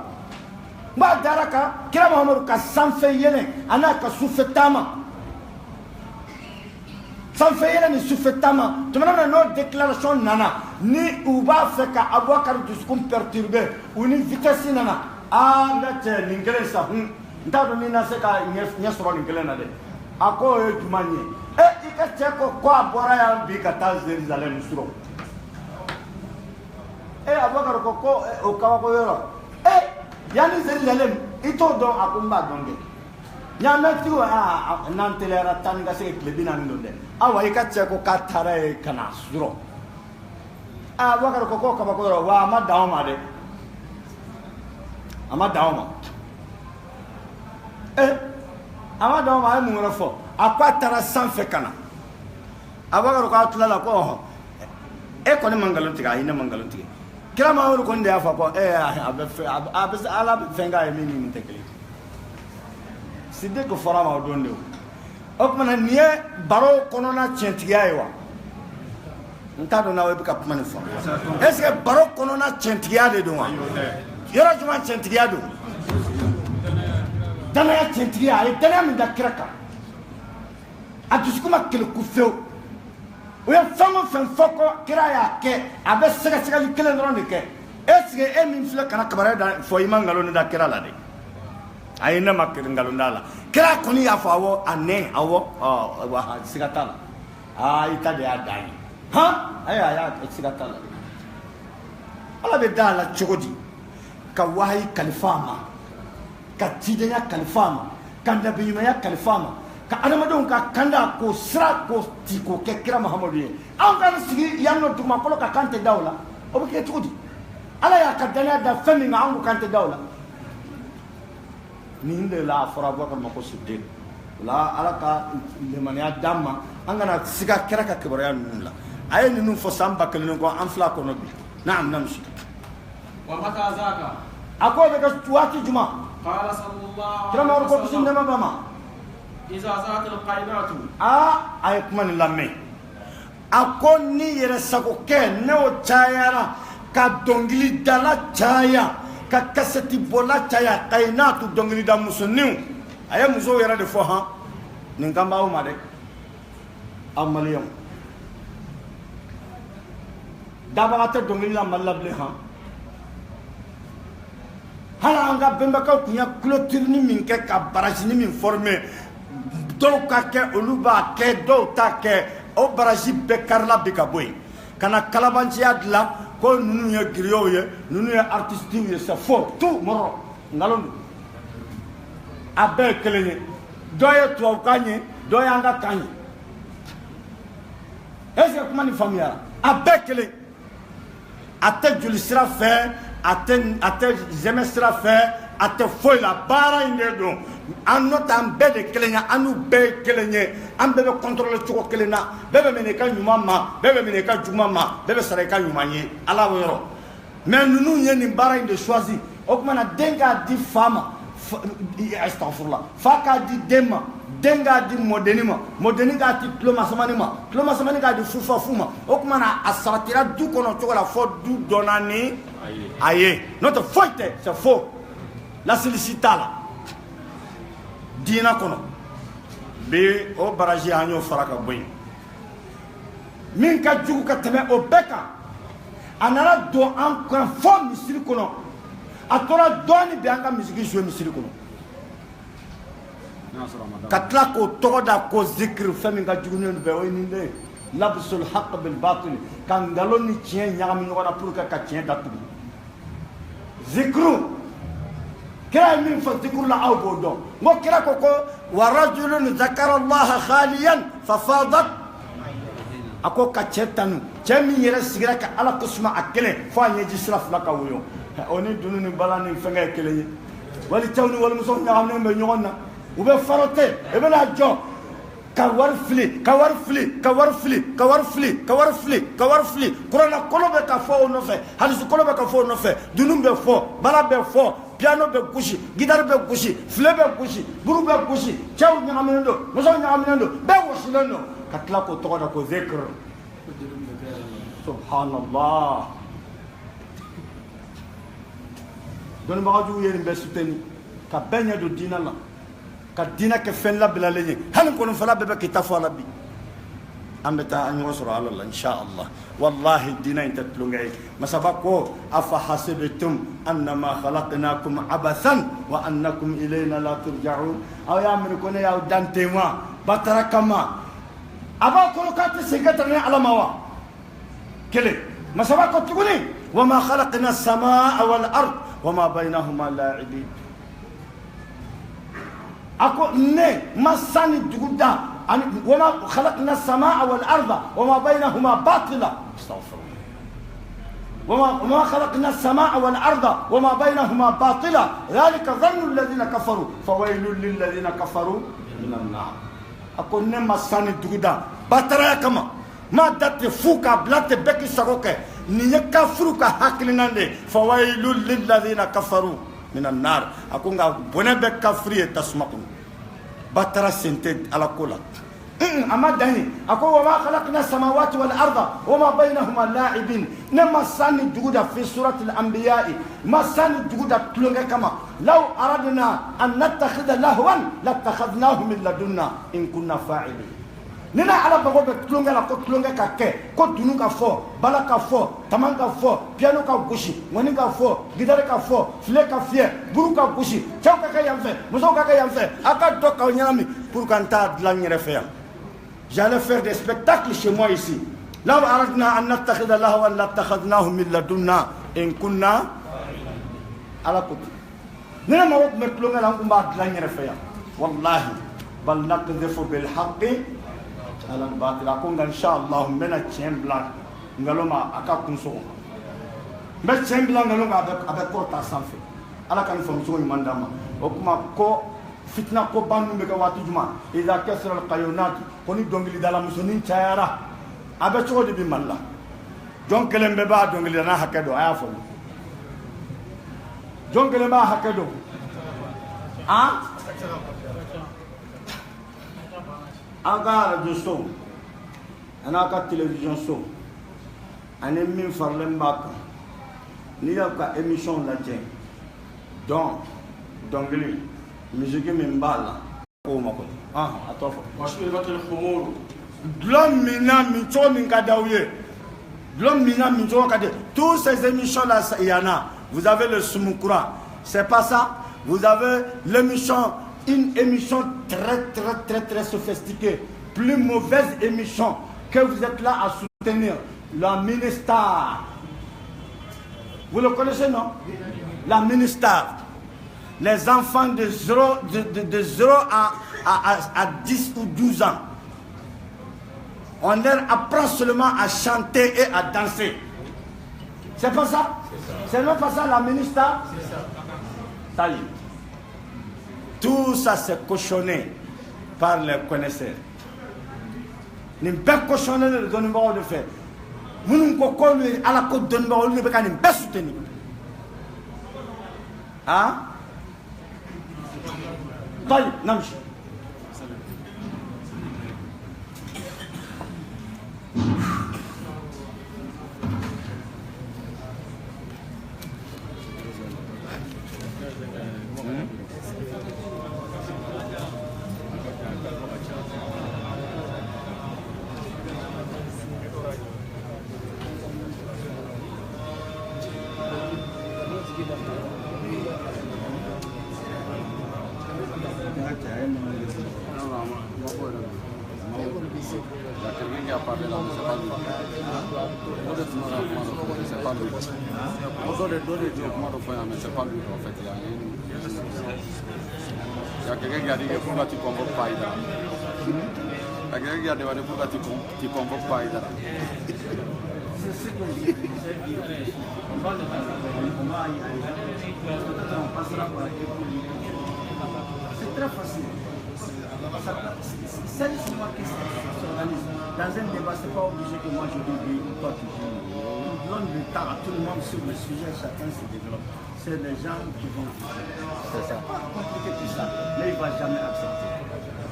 ba daraka kira Muhammad ka sanfe yene ana ka sufetama sanfe yene ni sufetama tumana no déclaration nana ni uba fait ka Abubakar duskum perturbé ou ni vitesse nana ngate ningere sa ndado ni na se ka nyesoro ningere na de ako e jumanye ikate ko abora ya bi kata Jerusalem suro Abubakar ko o kawa ko yoro yani Jerusalem ito do akumba donde nyame tiwo nan telera tanga se klebina ndonde awa ikate ko katare kana suro Abubakar ko kaba ko yoro wa ma dawo de ama dawo ama dawo ma mu ngoro akwa tara sanfe kana Abubakar ko atulala ko ko ne mangalon tiga ina mangalon tiga kira ma woro ko nde afa ko abe ala be fenga e mini min tekeli Siddiq ko fora ma donde o kuma na niye baro kono na chentiya yiwa nta do na we ka kuma ni fo est-ce que baro kono na chentiya de do wa yoro juma chentiya do dana ya chentiya e dana mi da kiraka atuskuma kele kufeu o ya famo fen foko kira ya ke abe sega sega li kele ndron de ke est-ce que e min fle kana kabare da fo imangalo ni da kira la de ayina makir ngalo ndala kira koni ya fo awo ane awo wa sega tala ita de adai aya sega tala ala be dala chogodi ka wahi kalifama ka tidenya kalifama ka nabiyuma ya kalifama ka adamadon ka kanda ko sira ko tiko ke kira Muhammadu ye an kan sigi yanno duma ko ka kante dawla o be ke tugudi ala ya ka dana da fami nga an ko kante dawla ni hinde la fara bo kan mako Siddiq la ala ka le mania damma an gana siga kira ka kibara nun la ay ni nun fo samba kalin ko an fla ko no bi na'am namshi wa mata zaka ako be ka tuwati juma qala sallallahu kira ma ko bisin dama bama iza zaatil qainatu ay kuma ni lamme ako ni yere sako ke ne o chayara ka dongili dala chaya ka kaseti bola chaya qainatu dongili da musuniu ay muso yere de fo ha ni ngamba o ma de amaliyam daba ta dongili la malable ha hala anga bemba ka kunya clôture ni min ke ka barrage ni min former do ka ke oluba ke do ta ke o barrage be karla be ka boy kana kalabanci adla ko nunu ye griot ye nunu ye artiste ye c'est faux tout moro ngalon abe kelenye do ye to kanye do ya nga kanye est-ce que comment ni famille abe kelenye ate juli sira fe ate zeme sira fe ate foi la bara inde do anota ambe de kelenya anu be kelenye ambe be contrôler choko kelena bebe mene ka nyuma bebe mene ka juma bebe sare ka nyuma ye ala woro mais nous y ni bara inde choisi okmana denga di fama astaghfirullah faka di dema denga di modeni ga ti ploma samani ga di fufa fuma okmana asatira du kono choko la fo du donani aye notre faute c'est faux la sollicitala dina kono be o baraji anyo faraka boy min ka jugu ka teme o beka anara do an kan fo misiri kono atora doni be anga misiki jo misiri kono katla ko toda ko zikr fami ga jugunen be woni de labsul haqq bil batil kan galoni tien nyam ni wala pour ka tien datu zikru kira min fa zikru la aw bodo mo kira ko wa rajulun zakara allah khaliyan fa fadat ako ka cetanu cemi yere sigira ka ala kusma akele fa nyeji sraf la ka wuyo oni dununi balani fenga kele wali tawni wala muso nyam ne be nyonna ube farote e bena jo kawar fli kurana kolobe ka fo no fe hadis kolobe ka fo no fe dunum be fo bala be fo piano be kushi guitar be kushi fle be kushi buru be kushi chaw nyaamendo muso nyaamendo be wosilendo katla ko to da ko zikr subhanallah don ba ju yeri be suteni ka benya do dinala ka dina ke fen la bilaleñe han ko no fala be ke tafala bi ambeta an yusra ala allah insha allah wallahi dina intatlu ngay masabako afa hasibtum annama khalaqnakum abathan wa annakum ilayna la turja'un aw ya'muru ya dantema batarakama aba ko ka te segatane ala mawa kele masabako tuguni wama khalaqna as-samaa wal ard wama baynahuma la'ibin ako ne masani duguda ani wama khalaqna as-samaa wal arda wama baynahuma batila astaghfirullah wama khalaqna as-samaa wal arda wama baynahuma batila dhalika dhannu alladhina kafaru fawailul lil ladhina kafaru minan nar ako ne masani duguda batara kama ma datte fuka blate beki sagoke ni yakafru ka haklinande fawailul lil ladhina kafaru minan nar akunga bone be kafri tasmaqun batara sente ala kola amma dani ako wa ma khalaqna samawati wal arda wama bainahuma la'ibin nama sani duguda fi surati al anbiya ma sani duguda tulunga kama law aradna an nattakhidha lahwan lattakhadnahu min ladunna in kunna fa'ilin nina ala bago be tulunga la ko tulunga ka ke ko dunu ka fo bala ka fo taman ka fo piano ka gushi ngoni ka fo gitare ka fo fle ka fie buru ka gushi chaw ka yamfe muso ka yamfe aka to ka nyami pour kanta la nyere fe j'allais faire des spectacles chez moi ici law aradna an nattakhidha lahwan lattakhadnahu min ladunna in kunna ala ko nina ma wot me tulunga la ngumba la nyere fe wallahi bal naqdhifu bil haqqi ala batila ko ngan inshallah mena chembla ngaloma aka kunso be chembla ngaloma abe ko ta sanfe ala kan fo so mandama o kuma ko fitna ko bandu be ka watu juma ida kasra al qayunat koni dongili dala musunin chayara abe chodi bi malla jonkele be ba dongili na hakado aya fo jonkele ba hakado ah aga radio show anaka television show ane min farlem baka ni ka émission la jeng donc dongli musique min bala ko mako atofo washmilatul khumur glom mina min to min kadawiye glom mina min to kade tous ces émissions là il y en a vous avez le Soumoukura c'est pas ça vous avez l'émission une émission très sophistiquée, plus mauvaise émission que vous êtes là à soutenir, la Ministar. Vous le connaissez, non? La Ministar. Les enfants de 0 à 10 ou 12 ans. On leur apprend seulement à chanter et à danser. C'est pas ça? C'est même pas ça la Ministar? C'est ça. Ça y est. Tout ça c'est cochonné par les connaisseurs. Ni be cochonné le donnement de fait. Nous ko ko lui à la côte donnement lui be kan be soutenir. Hein? Taï, namshi. là, mais c'est pas lui. C'est pas lui. D'autres comment de faire, mais c'est pas lui en fait. Il y a quelqu'un qui a dit que pourquoi tu ne convoques pas Aïdara. Il y a quelqu'un qui a demandé pourquoi tu ne convoques pas Aïdara. C'est ce qu'on dit. On va le faire. On va y aller. On passera par la République. C'est très facile. C'est moi qui s'organise. Dans un débat, ce n'est pas obligé que moi je dis ou toi tu dis. On donne du temps à tout le monde sur le sujet, chacun se développe. C'est les gens qui vont. C'est pas compliqué tout ça, mais il ne va jamais accepter.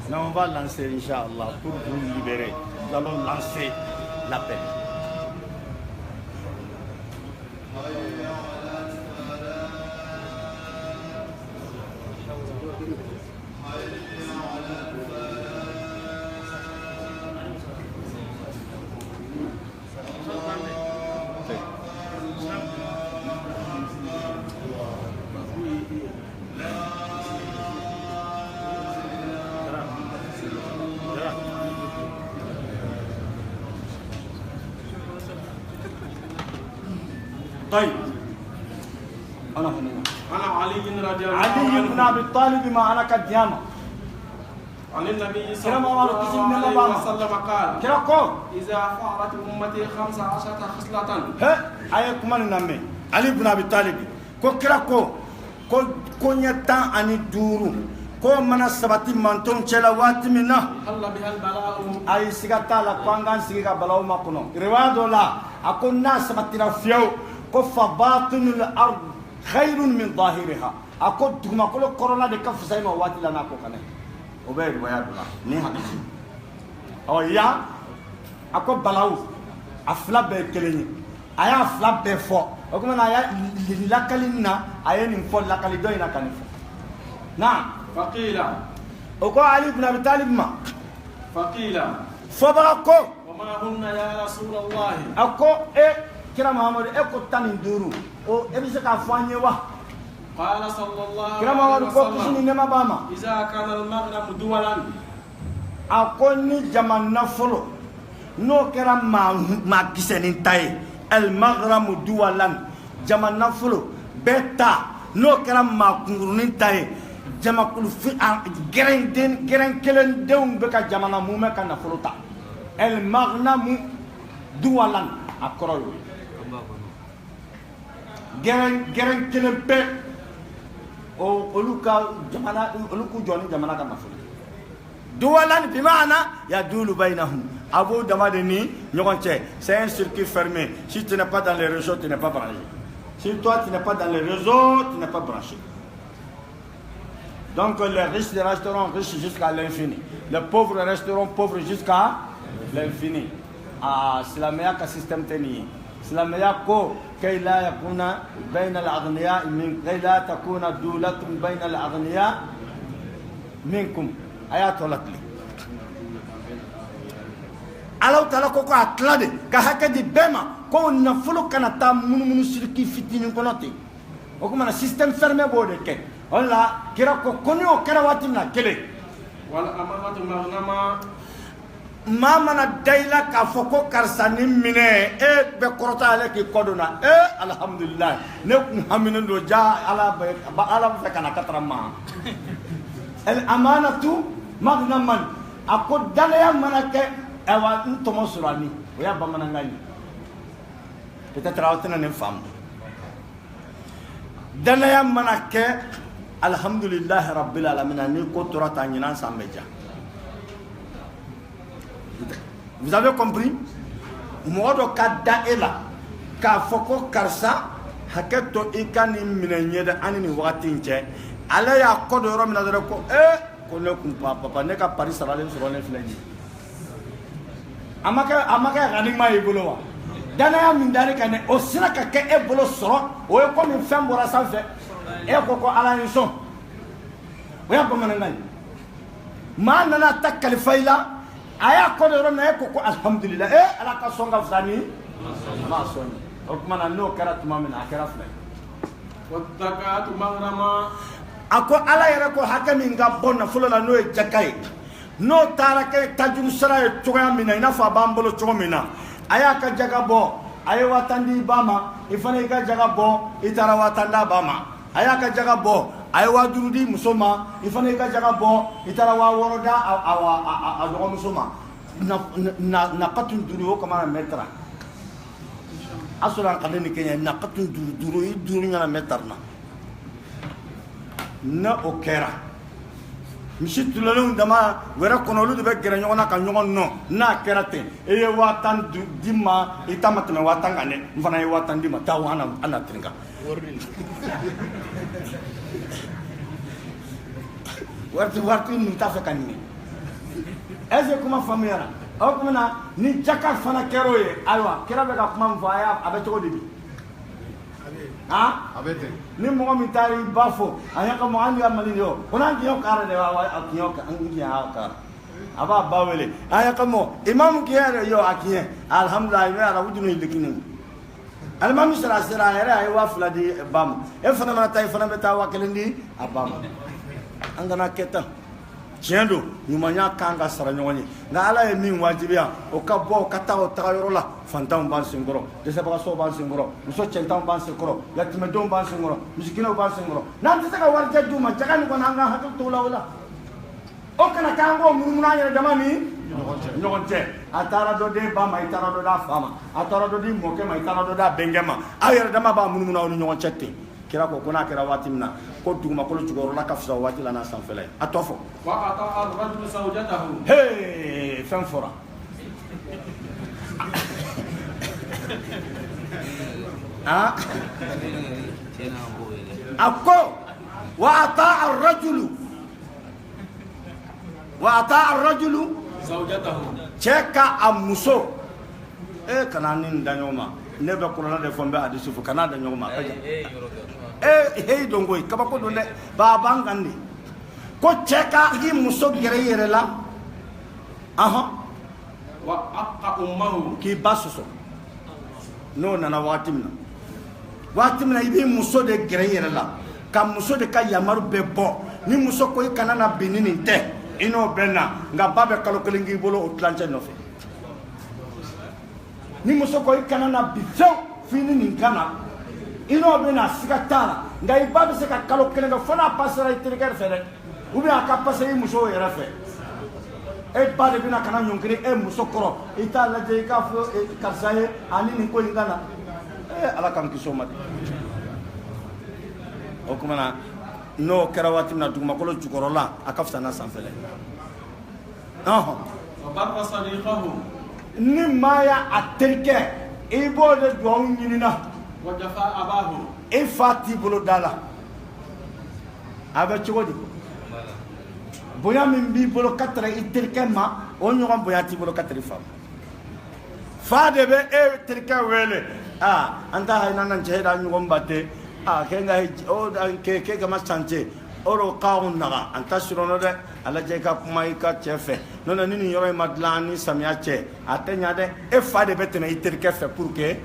Mais on va lancer, Inch'Allah, pour vous libérer. Nous allons lancer l'appel. طيب أنا علي رضي الله علي بن أبي طالب ما أنا كديامة عن النبي صلى كلام الله عليه وسلم قال كلاكو إذا فعلت أمتي 15 خصلة he aye kuma ni lamɛn Ali ibn Abi Talib ko kira ko ɲɛ 10 ani 5 ko mana sabati mantonw cɛla waati min na حل بها البلاء a yi siga t'a la ko an k'an sigi ka balaw makɔnɔ riwaya dɔ la a ko n'a sabatira fiyewu ko fa batinul ard khayrun min zahiriha a ko dugumakolo kɔrɔla de ka fisa i ma waati la n'a ko kanɛ o bɛ riwaya dɔ la ni hadisi ɔ yan a ko balawu a fila bɛɛ ye kelen ye a y'a fila bɛɛ fɔ o kuma na a y'a lakali na a ye nin fɔ lakali dɔ in na ka nin fɔ na فقيل o ko Ali ibn Abi Talib ma فقيل fɔbaga ko وما هن يا رسول الله a ko kira Muhammadu ko 15 o e bɛ se k'a fɔ an ye wa قال صلى الله kira عليه Muhammadu ko kisi ni وسلم nɛma b'a ma إذا كان المغنم دولا a ko ni jamana fɔlɔ n'o kɛra maa kisɛnin ta ye al-maghramu duwalan jamana fɔlɔ bɛɛ ta n'o kɛra maa kunkurunin ta ye jamakulu gɛrɛn kelen denw bɛ ka jamana mun bɛ ka nafolo ta al-maghramu duwalan a kɔrɔ y'o ye gɛrɛn kelen bɛɛ olu k'u jɔ ni jamana ka nafolo duwalan bi maana yadulu bainahum abo damade ni ɲɔgɔn cɛ c'est un circuit fermé si tu n'es pas dans les réseaux tu n'es pas branché si toi tu n'es pas dans les réseaux tu n'es pas branché donc les riches resteront riches jusqu'à l'infini les pauvres resteront pauvres jusqu'à l'infini silamɛya ka système tɛ nin ye silamɛya ko kay la yakuna bayna al-aghniya min kay la takuna dulatun bayna al-aghniya minkum ayato latli Allah Ta'ala ko a tila de ka hakɛ di bɛɛ ma ko nafolo kana taa munumunu siriki fitinin kɔnɔ ten o kuma na système fermé b'o de kɛ o la kira ko ni o kɛra waati min na kelen wala amanatu maghnama maa mana da i la k'a fɔ ko karisa ni minɛ e bɛ kɔrɔta ale k'i kɔ don na alhamdulilayi ne kun haminen don ja ala bɛ fɛ ka na katara ma amanatu magnaman a ko danaya mana kɛ awa n tɔmɔ surani o y'a bamanankan ye peut-être aw tɛna nin faamu danaya mana kɛ alhamdulilahi rabbil alamin ni ko tora ta ɲinan san bɛ ja vous avez compris mɔgɔ dɔ ka da e la k'a fɔ ko karisa hakɛ to i ka nin minɛ ɲɛ dɛ ani nin wagati in cɛ ale y'a kɔ dɔ yɔrɔ min na dɔrɔn ko ko ne kun papa ne ka pari saralen sɔrɔ ne filɛ nin ye a ma kɛ ganimaa y'i bolo wa danaya min dali ka ne o sera ka kɛ e bolo sɔrɔ o ye komi fɛn bɔra sanfɛ e ko ko ala ye sɔn o y'a bamanankan ye maa nana ta kalifa i la a y'a kɔ dɔ yɔrɔ min na e ko ko alhamdulilayi ala ka sɔn ka fisa ni maa sɔn ye o tuma na n'o kɛra tuma min na a kɛra fila ye watakatu maghrama a ko ala yɛrɛ ko hakɛ min ka bɔ nafolo la n'o ye jaka ye n'o taara kɛ tajuru sara ye cogoya min na i n'a fɔ a b'an bolo cogo min na a y'a ka jaga bɔ a ye 1000 di ba ma i fana y'i ka jaga bɔ i taara 1000 d'a ba ma a y'a ka jaga bɔ a ye 5000 di muso ma i fana y'i ka jaga bɔ i taara 6000 da a dɔgɔmuso ma naqatun duuru o kama na mɛtara a sɔrɔ an ka ne ni kɛɲɛ naqatun duuru i duuru ɲana mɛtara na ne o kɛra misi tulalenw dama wɛrɛ kɔnɔ olu de bɛ gɛrɛ ɲɔgɔn na ka ɲɔgɔn nɔ n'a kɛra ten e ye 5000 di ma i ta ma tɛmɛ 5000 kan dɛ n fana ye 5000 di ma taa an na tɛnka wari ninnu t'a fɛ ka ɲinɛ est-ce que kuma faamuyara o tuma na ni jaka fana kɛra o ye ayiwa kira bɛ ka kuma min fɔ a bɛ cogo di bi a bɛ ten ni mɔgɔ min taara i ba fo a y'a ka mɔgɔ an ka mali de o ko n'an kiɲɛ kaara de a kiɲɛ kaara a b'a ba wele a y'a ka mɔ imamu kiɲɛ yɛrɛ yo a kiɲɛ alhamdulilayi i bɛ arabu dunu likini alimami sera a yɛrɛ a ye 2000 di ba ma e fana mana taa i fana bɛ taa 1000 di a ba ma an kana kɛ tan tiɲɛ don ɲumanya kan ka sara ɲɔgɔn ye nka ala ye min wajibiya o ka bɔ ka taa o tagayɔrɔ la fantanw b'an senkɔrɔ dɛsɛbagatɔw b'an senkɔrɔ muso cɛntanw b'an senkɔrɔ yatimɛdenw b'an senkɔrɔ misikinɛw b'an senkɔrɔ n'an tɛ se ka warijɛ d'u ma jaga nin kɔni an ka hakili to la o la o kana kɛ an k'o munumunu an yɛrɛ dama ni ɲɔgɔn cɛ a taara dɔ di ba ma i taara dɔ d'a fa ma a taara dɔ di mɔkɛ ma i taara dɔ d'a bɛnkɛ ma aw yɛrɛ dama b'a munumunu aw ni ɲɔgɔn cɛ ten kira ko n'a kɛra waati min na ko dugumakolo jukɔrɔla ka fisa waati la n'a sanfɛla ye a tɔ fɔ hee fɛn fɔra a ko wa ata ar-rajulu cɛ ka a muso kana ni da ɲɔgɔn ma ne bɛ Kurana de fɔ n bɛ hadisi fɔ kana da ɲɔgɔn ma hey don koyi kabako don dɛ baaban kan de ko cɛ ka i muso gɛrɛ i yɛrɛ la wa aqqa ummahu k'i ba sɔsɔ n'o nana waati min na i b'i muso de gɛrɛ i yɛrɛ la ka muso de ka yamaru bɛɛ bɔ ni muso ko i kana na bin ni nin tɛ i n'o bɛ na nka ba bɛ kalo 1 k'i bolo o tilancɛ nɔfɛ ni muso ko i kana na bin fiyewu f'i ni nin kana i n'o bɛ na siga t'a la nka i ba bɛ se ka kalo 1 kɛ fo n'a pasera i terikɛ fɛ dɛ ou bien a ka passer i muso yɛrɛ fɛ e ba de bɛna kana ɲɔnkiri e muso kɔrɔ i t'a lajɛ i k'a fɔ karisa ye ani nin ko in ka na ala k'an kisi o ma de o tuma na n'o kɛra waati min na dugumakolo jukɔrɔla a ka fisa n'a sanfɛla ye ni maa y'a terikɛ i b'o de dugawu ɲinina i fa t'i bolo da la a bɛ cogo di bonya min b'i bolo ka tɛrɛ i terikɛ ma o ɲɔgɔn bonya t'i bolo ka tɛrɛ i fa ma fa de bɛ e terikɛ wele an ta hayina nan cɛ da ɲɔgɔn bate ke kama sance oro k'anw naga an ta surɔnɔ dɛ a lajɛ i ka kuma i ka cɛ fɛ n'o tɛ ni nin yɔrɔ in ma dilan ni samiya cɛ a tɛ ɲa dɛ e fa de bɛ tɛmɛ i terikɛ fɛ pour que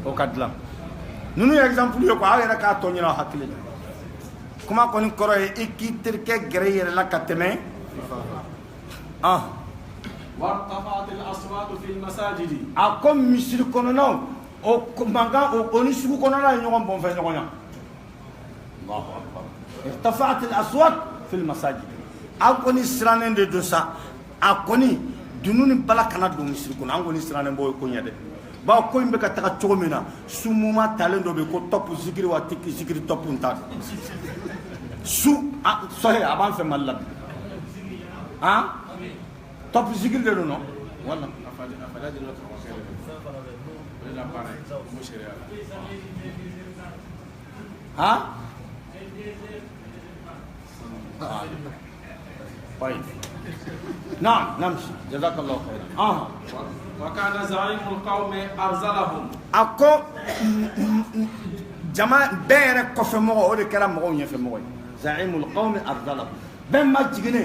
o ka dilan ninnu ye exemple ye quoi aw yɛrɛ k'a tɔ ɲini aw hakili la kuma kɔni kɔrɔ ye i k'i terikɛ gɛrɛ i yɛrɛ la ka tɛmɛ a ko misiri kɔnɔnaw o mankan o ni sugu kɔnɔna ye ɲɔgɔn bɔnfɛ ɲɔgɔn ya irtafa'at al-aswat fi al-masajid a kɔni sirannen de don sa a kɔni dunu ni bala kana don misiri kɔnɔ an kɔni sirannen b'o ko ɲɛ dɛ bawo ko in bɛ ka taga cogo min na sumuma talen dɔ bɛ ko top zikiri wa tiki zikiri top n t'a dɔn su sɔhe a b'an fɛ Mali la bi top zikiri de don nɔ wala طيب نعم نمشي جزاك الله خيرا وكان زعيم القوم أرزلهم أكو جماعة بير كوفي مغو أولي كلام مغو ينفي مغو زعيم القوم أرزلهم بين ما تجيني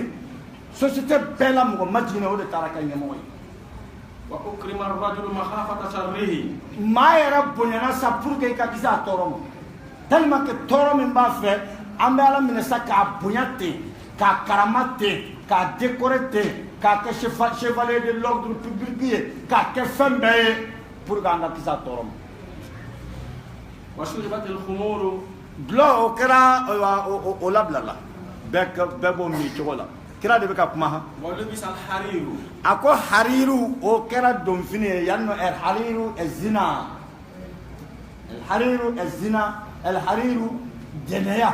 سوسيتي بيلا مغو ما تجيني أولي تاركا ينمغو وأكرم الرجل مخافة شره ما يرب بنينا سابور كي كاكيزا تورم تلما كي تورم من بافي أمي على من ساكا بنياتي كاكراماتي k'a décorer ten k'a kɛ chevalier de l'ordre public ye k'a kɛ fɛn bɛɛ ye pour que an ka kisi a tɔɔrɔ ma. وشربت الخمور Dulɔ o kɛra o labilala bɛɛ b'o min cogo la kira de bɛ ka kuma. ولبس الحرير A ko hariru o kɛra donfini ye yan nɔ hariru zina hariru jɛnɛya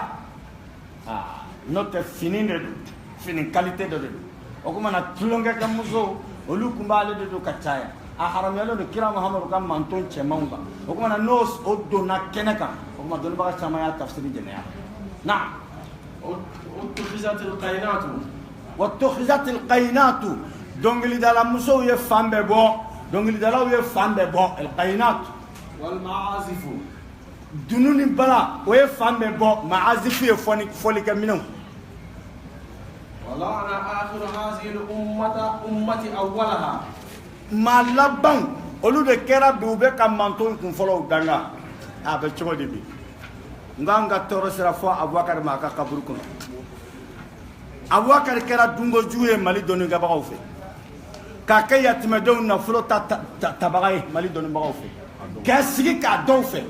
n'o tɛ fini de don fini qualité dɔ de don o kuma na tulonkɛkɛ muso olu tun b'ale de don ka caya a haramuyalen don kira Muhamadu ka manton cɛmanw kan o kuma na n'o donna kɛnɛ kan o kuma dɔnnibaga caman y'a tafsiri jɛnɛya na واتخذت القينات واتخذت القينات dɔnkilidala musow ye fan bɛɛ bɔ dɔnkilidalaw ye fan bɛɛ bɔ القينات والمعازف dunu ni bala o ye fan bɛɛ bɔ maazifu ye fɔlikɛ minɛnw. ولعن آخر هذه الأمة أولها maa laban olu de kɛra bi u bɛ ka manton kunfɔlɔw danga a bɛ cogo di bi n ka n ka tɔɔrɔ sera fɔ Abubakari ma a ka kaburu kɔnɔ Abubakari kɛra dunkojugu ye Mali dɔnnikɛbagaw fɛ k'a kɛ yatimɛdenw nafolo tabaga ye Mali dɔnnibagaw fɛ k'a sigi k'a dɔw fɛ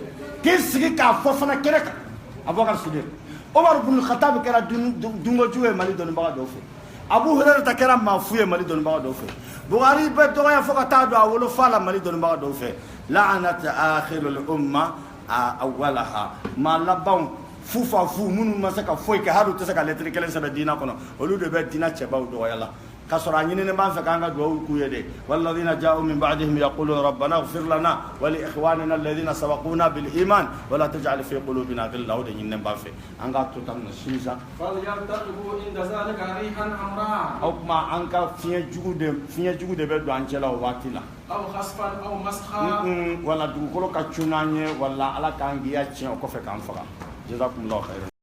k'i sigi k'a fɔ fana kɛnɛ kan Abubakari Sidiq Umar ibn Khattab kɛra dunkojugu ye Mali dɔnnibaga dɔw fɛ Abu Hurairata kɛra maafu ye Mali dɔnnibaga dɔw fɛ Buhari bɛ dɔgɔya fo ka taa don a wolofa la Mali dɔnnibaga dɔw fɛ la'anat akhirul umma awwalaha maa labanw fufafu minnu ma se ka foyi kɛ hali u tɛ se ka lɛtiri kelen sɛbɛn diinɛ kɔnɔ olu de bɛ diinɛ cɛbaw dɔgɔya la k'a sɔrɔ a ɲinini b'an fɛ k'an ka dugawu k'u ye de walladhina ja'u min ba'dihim yaquluna rabbana ighfir lana wa li ikhwanina alladhina sabaquna bil iman wa la taj'al fi qulubina ghillan o de ɲinini b'an fɛ an ka to tan na sinsan فليرتقبوا عند ذلك ريحا حمراء o kuma an ka fiɲɛ jugu de bɛ don an cɛ la o waati la أو خسفا أو مسخا wala dugukolo ka cun n'an ye wala ala k'an giya tiɲɛ o kɔfɛ k'an faga jazakumullahu khairan